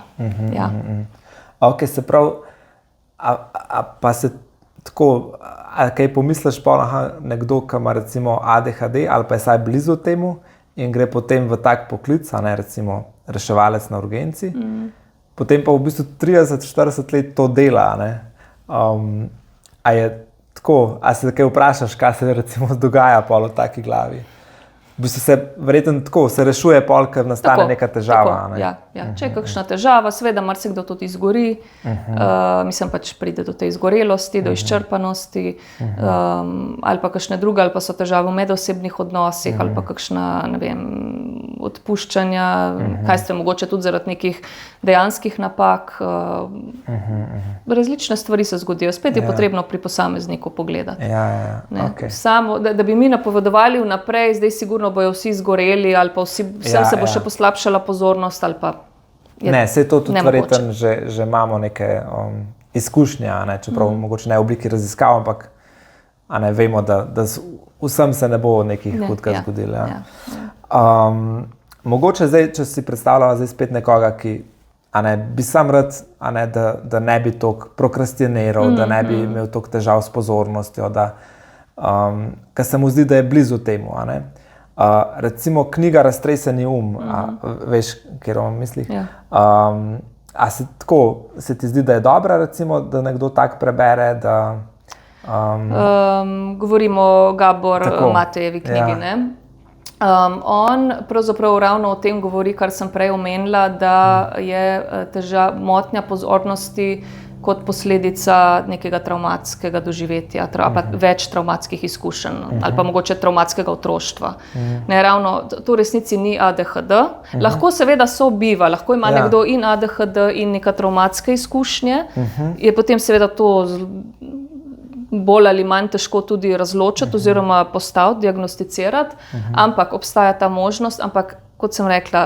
Ok, se pravi, pa se tako, kaj pomisliš pa nekdo, ki ima recimo ADHD ali pa je saj blizu temu in gre potem v tak poklic, recimo reševalec na urgenci, potem pa v bistvu 30-40 let to dela. A je tako, a se kaj vprašaš, kaj se recimo dogaja pol v taki glavi? V bistvu se verjetno tako, se rešuje pol, ker nastane neka težava. Ja. Če je kakšna težava, seveda marsikdo tudi izgori, mislim pač pride do te izgorelosti, do izčrpanosti, ali pa kakšne druge, ali pa so težave v medosebnih odnosih, ali pa kakšna, ne vem, odpuščanja, kaj ste mogoče tudi zaradi nekih dejanskih napak. Različne stvari se zgodijo. Spet je potrebno pri posamezniku pogledati. Okay. Samo, da bi mi napovedovali vnaprej, zdaj sigurno bojo vsi zgoreli, ali pa vsem se bo še poslabšala pozornost, ali pa ne, saj to tudi verjetno že imamo neke izkušnje, čeprav mogoče ne v obliki raziskav, ampak vemo, da vsem se ne bo nekih hudega zgodilo. Mogoče zdaj, če si predstavljala zdaj spet nekoga, ki bi sam rad, da ne bi toliko prokrastiniral, da ne bi imel toliko težav s pozornostjo, ker se mu zdi, da je blizu temu. Recimo knjiga Raztreseni um, veš, kjer imam v mislih? A se ti zdi, da je dobra, recimo, da nekdo tak prebere, da... Govorimo o Gabor Matejevi knjigi, ne? On pravzaprav ravno o tem govori, kar sem prej omenila, da je motnja pozornosti kot posledica nekega travmatskega doživetja, več travmatskih izkušenj ali pa mogoče travmatskega otroštva. Ravno to v resnici ni ADHD. Lahko seveda sobiva, lahko ima nekdo in ADHD in neka travmatske izkušnje, je potem seveda to bolj ali manj težko tudi razločiti oziroma postaviti, diagnosticirati, ampak obstaja ta možnost, ampak kot sem rekla,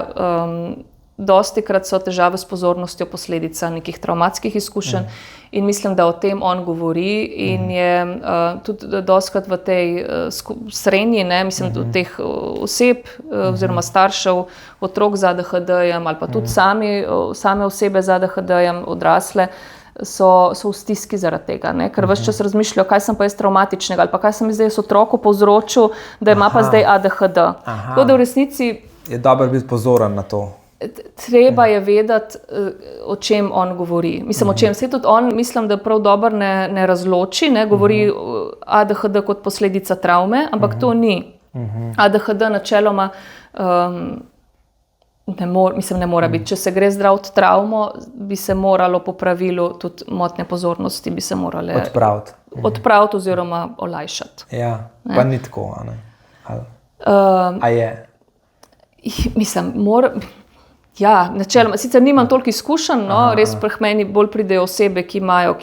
dostikrat so težave s pozornostjo posledica nekih travmatskih izkušenj in mislim, da o tem on govori in je tudi dostikrat v tej srenji, mislim, teh oseb oziroma staršev, otrok z ADHD-jem ali pa tudi same osebe z ADHD-jem, odrasle, so v stiski zaradi tega, ker ves čas razmišljajo, kaj sem pa jaz travmatičnega ali pa kaj sem zdaj otroku povzročil, da ima pa zdaj ADHD. Tako da v resnici je dobro biti pozoren na to. Treba je vedeti, o čem on govori. Mislim, o čem se tudi on, mislim, da prav dobro ne razloči, govori ADHD kot posledica travme, ampak to ni. ADHD načeloma ne mora biti. Če se gre zdraviti travmo, bi se moralo po pravilu tudi motnje pozornosti bi se morale odpraviti oziroma olajšati. Ja, pa ni tako, a ne? A je? Mislim, načeloma, sicer nimam toliko izkušenj, res pri meni bolj pridejo osebe, ki imajo,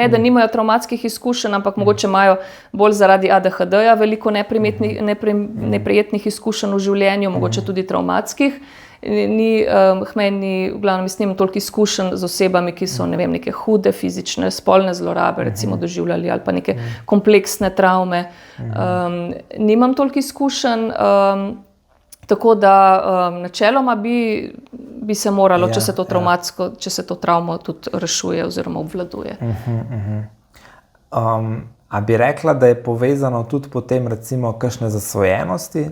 da nimajo travmatskih izkušenj, ampak mogoče imajo bolj zaradi ADHD-ja veliko neprijetnih izkušenj v življenju, mogoče tudi travmatskih. Meni, v glavnem, nimam toliko izkušenj z osebami, ki so, neke hude fizične, spolne zlorabe, recimo doživljali ali pa neke kompleksne travme. Nimam toliko izkušenj, tako da načeloma bi se moralo, če se to travmo tudi rešuje oziroma obvladuje. A bi rekla, da je povezano tudi potem recimo kakšne zasvojenosti,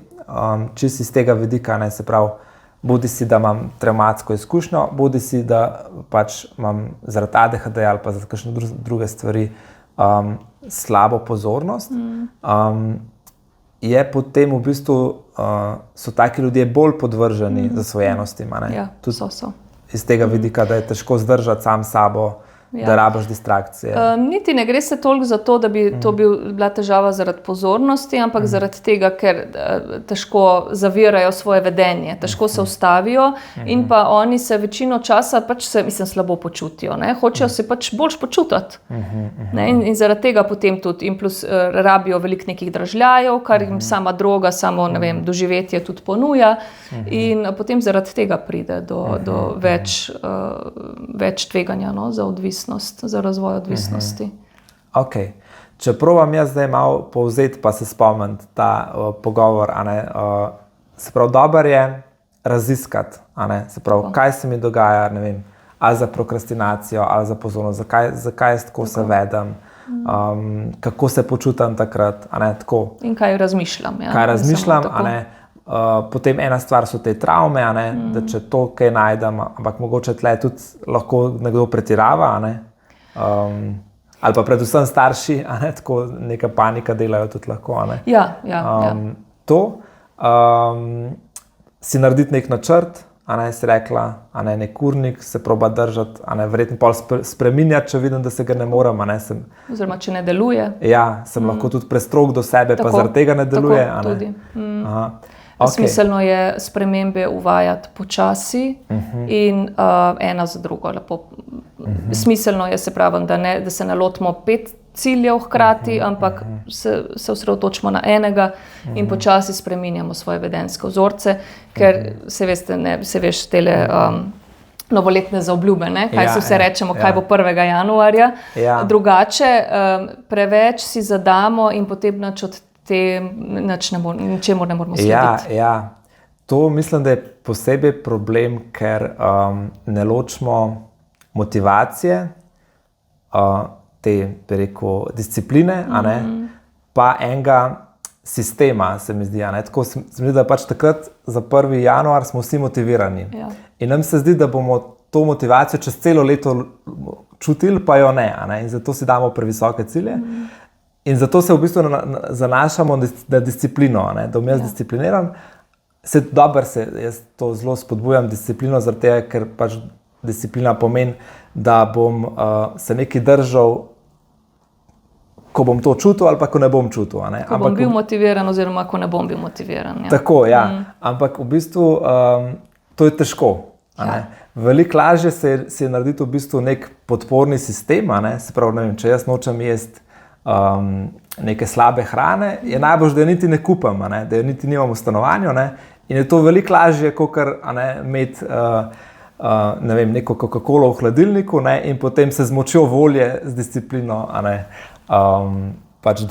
čisto iz tega vidika, se pravi, bodi si, da imam travmatsko izkušnjo, bodi si, da pač imam zaradi ADHD ali pa zaradi kakšne druge stvari slabo pozornost. Je potem v bistvu, so taki ljudje bolj podvrženi zasvojenostim, Ja, so. Iz tega vidika, da je težko zdržati sam sabo, da rabiš distrakcije. Niti ne gre se toliko za to, da bi to bila težava zaradi pozornosti, ampak zaradi tega, ker težko zavirajo svoje vedenje, težko se ustavijo in pa oni se večino časa slabo počutijo. Hočejo se boljš počutiti. In zaradi tega potem tudi in plus rabijo veliko nekih dražljajev, kar jim sama droga, samo doživetje tudi ponuja in potem zaradi tega pride do več tveganja za odvisnost. Za razvoj odvisnosti. Ok. Če probam jaz zdaj malo povzeti, pa se spomniti ta pogovor, se pravi, dobro je raziskati, se pravi, kaj se mi dogaja, ali za prokrastinacijo, ali za pozornost, zakaj jaz tako se vedem, kako se počutam takrat, tako. In kaj razmišljam. Kaj razmišljam, potem ena stvar so te travme, da če to kaj najdem, ampak mogoče tle tudi lahko nekdo pretirava, ali pa predvsem starši, tako neka panika delajo tudi lahko. Ja. To, si narediti nek načrt, si rekla, nek urnik, se proba držati, verjetno pol spreminjati, če vidim, da se ga ne morem. Oziroma, če ne deluje. Ja, sem lahko tudi prestrog do sebe, pa zaradi tega ne deluje. Tako, tudi. Okay. Smiselno je spremembe uvajati počasi in ena za drugo. Smiselno je, se pravi, da se ne lotimo 5 ciljev hkrati, ampak se osredotočimo na enega in počasi spreminjamo svoje vedenjske vzorce, ker se veš tele novoletne zaobljube, kaj se vse rečemo, kaj bo 1. januarja. Drugače, preveč si zadamo in potem ničemur ne moramo slediti. Ja. To mislim, da je posebej problem, ker ne ločimo motivacije, te, bi rekel, discipline, pa enega sistema, se mi zdi. Tako se mi zdi, da pač takrat za 1. januar smo vsi motivirani. Ja. In nam se zdi, da bomo to motivacijo čez celo leto čutili, pa jo ne. In zato si damo previsoke cilje. In zato se v bistvu zanašamo na disciplino, da bom jaz discipliniran. Jaz to zelo spodbujam disciplino, zaradi tega, ker pač disciplina pomeni, da bom se nekaj držal, ko bom to čutil ali pa ko ne bom čutil. Ko bom bil motiviran oziroma ko ne bom bil motiviran. Ja. Tako, ja. Ampak v bistvu to je težko. Veliko lažje si je narediti v bistvu nek podporni sistem, se pravi, če jaz nočem jesti neke slabe hrane, je najbolj, da jo niti ne kupam, da jo niti nimam v stanovanju. In je to veliko lažje, kot imeti ne vem, neko Coca-Colo v hladilniku, ne, in potem se z močjo volje, z disciplino, a ne, pač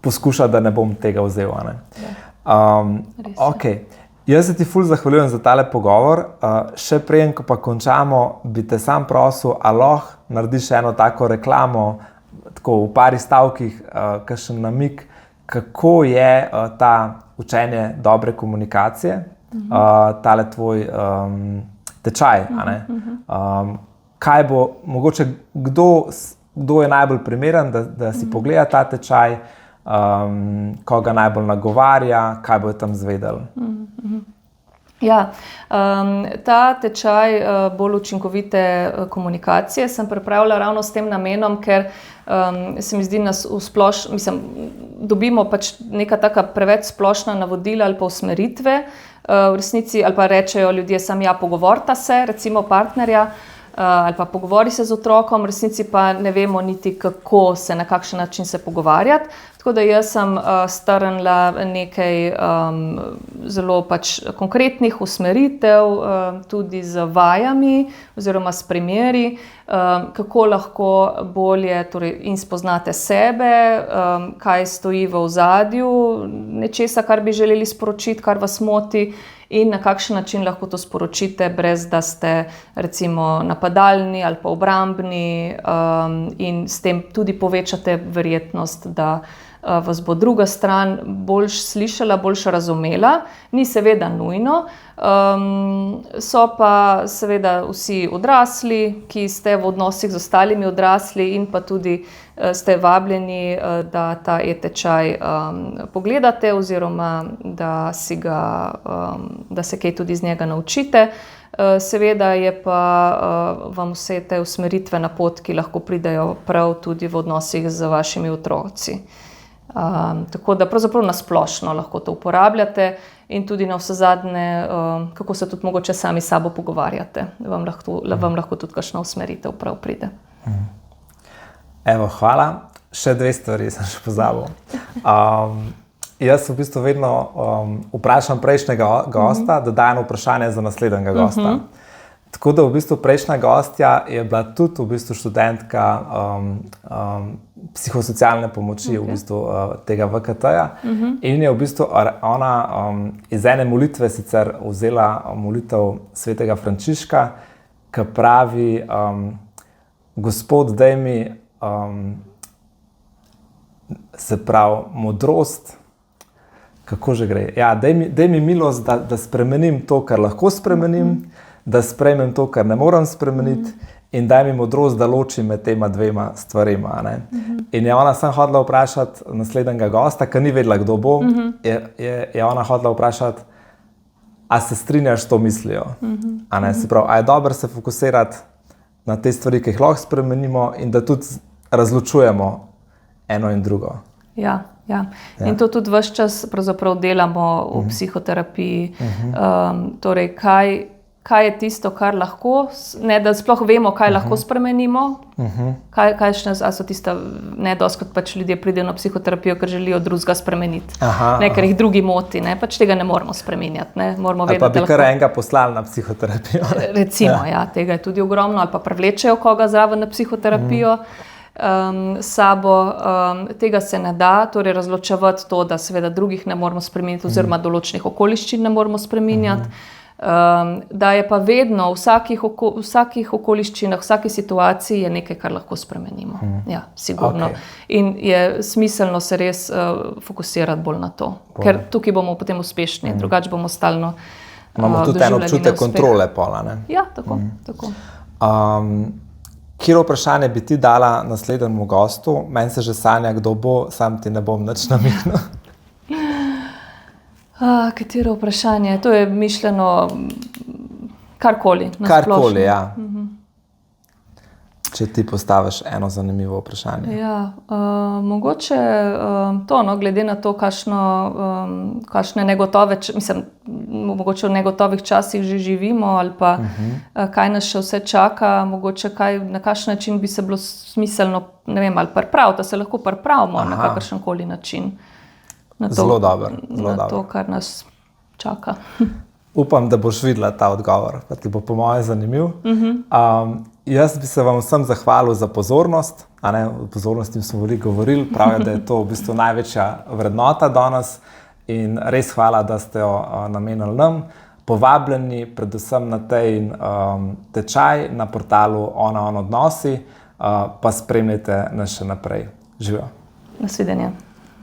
poskuša, da ne bom tega vzel, a ne. Okay. Jaz se ti ful zahvaljujem za tale pogovor. Še preden, ko pa končamo, bi te sam prosil, a lahko narediš eno tako reklamo, tako v pari stavkih, kakšen namig, kako je ta učenje dobre komunikacije, tale tvoj tečaj, a ne? Kaj bo, mogoče, kdo je najbolj primeren, da si pogleda ta tečaj, koga najbolj nagovarja, kaj bojo tam izvedeli? Ja, ta tečaj bolj učinkovite komunikacije sem pripravila ravno s tem namenom, ker se mi zdi, nas dobimo pač neka taka preveč splošna navodila ali pa usmeritve, v resnici, ali pa rečejo ljudje, sam ja, pogovorita se, recimo partnerja, ali pa pogovori se z otrokom, v resnici pa ne vemo niti, kako se, na kakšen način se pogovarjati. Tako da jaz sem strnila nekaj zelo pač konkretnih usmeritev, tudi z vajami oziroma s primeri, kako lahko bolje in spoznate sebe, kaj stoji v ozadju nečesa, kar bi želeli sporočiti, kar vas moti, in na kakšen način lahko to sporočite, brez da ste recimo napadalni ali pa obrambni, in s tem tudi povečate verjetnost, da vas bo druga stran boljš slišala, boljš razumela. Ni seveda nujno, so pa seveda vsi odrasli, ki ste v odnosih z ostalimi odrasli, in pa tudi ste vabljeni, da ta e-tečaj pogledate oziroma da se kaj tudi iz njega naučite. Seveda je pa vam vse te usmeritve, napotki lahko pridejo prav tudi v odnosih z vašimi otroci. Tako da pravzaprav na splošno lahko to uporabljate in tudi na vsezadnje, kako se tudi mogoče sami s sabo pogovarjate, vam lahko tudi kakšna usmeritev prav pride. Evo, hvala. Še 2 stvari sem še pozabil. Jaz v bistvu vedno vprašam prejšnjega gosta, da dajem vprašanje za naslednjega gosta. Tako da v bistvu prejšnja gostja je bila tudi v bistvu študentka psihosocialne pomoči, v bistvu tega VKT-ja, in je v bistvu ona iz ene molitve sicer vzela molitev svetega Frančiška, ki pravi, Gospod, daj mi, se pravi, modrost, kako že gre? Ja, daj mi milost, da spremenim to, kar lahko spremenim, da sprejmem to, kar ne moram spremeniti, in daj mi modrost, da ločim med tema 2 stvarima. Ne? In je ona sam hodila vprašati naslednjega gosta, ki ni vedela, kdo bo, je ona hodila vprašati, a se strinjaš s to mislijo? A ne? Se pravi, a je dobro se fokusirati na te stvari, ki jih lahko spremenimo, in da tudi razločujemo eno in drugo. Ja. In to tudi ves čas pravzaprav delamo v psihoterapiji. Torej, kaj je tisto, kar lahko, ne da sploh vemo, kaj lahko spremenimo, kaj so tista, ne doskrat pač ljudje pridejo na psihoterapijo, ker želijo drugega spremeniti, ker jih drugi moti, ne, pač tega ne moramo spremenjati, ne, moramo vedeti, ali pa bi kar enega poslali na psihoterapijo. Recimo, ja, tega je tudi ogromno, ali pa privlečejo koga zraven na psihoterapijo, sabo, tega se ne da, torej razločevati to, da seveda drugih ne moramo spremeniti oziroma določenih okoliščin ne moramo spreminjati, da je pa vedno v vsakih okoliščinah, v vsaki situaciji je nekaj, kar lahko spremenimo. Ja, sigurno. In je smiselno se res fokusirati bolj na to, ker tukaj bomo potem uspešni, drugače bomo stalno imamo tudi en občutek kontrole pola, ne? Ja, tako. Katero vprašanje bi ti dala naslednjemu gostu? Meni se že sanja, kdo bo, sam ti ne bom nič namignil. Katero vprašanje? To je mišljeno karkoli. Karkoli, ja. Če ti postaviš eno zanimivo vprašanje. Ja, mogoče to, glede na to, kakšne negotove, mogoče v negotovih časih že živimo, ali pa kaj nas še vse čaka, mogoče na kakšen način bi se bilo smiselno, ne vem, ali pripraviti, da se lahko pripravimo na kakršenkoli način. Zelo dobro. Na to, kar nas čaka. Upam, da boš videla ta odgovor, pa ti bo po mojem zanimiv. Jaz bi se vam vsem zahvalil za pozornost. O pozornosti smo veliko govorili, pravijo, da je to v bistvu največja vrednota danes in res hvala, da ste jo namenili nam. Povabljeni predvsem na tej tečaj na portalu Ona odnosi, pa spremljajte nas še naprej. Živijo. Nasvidenje.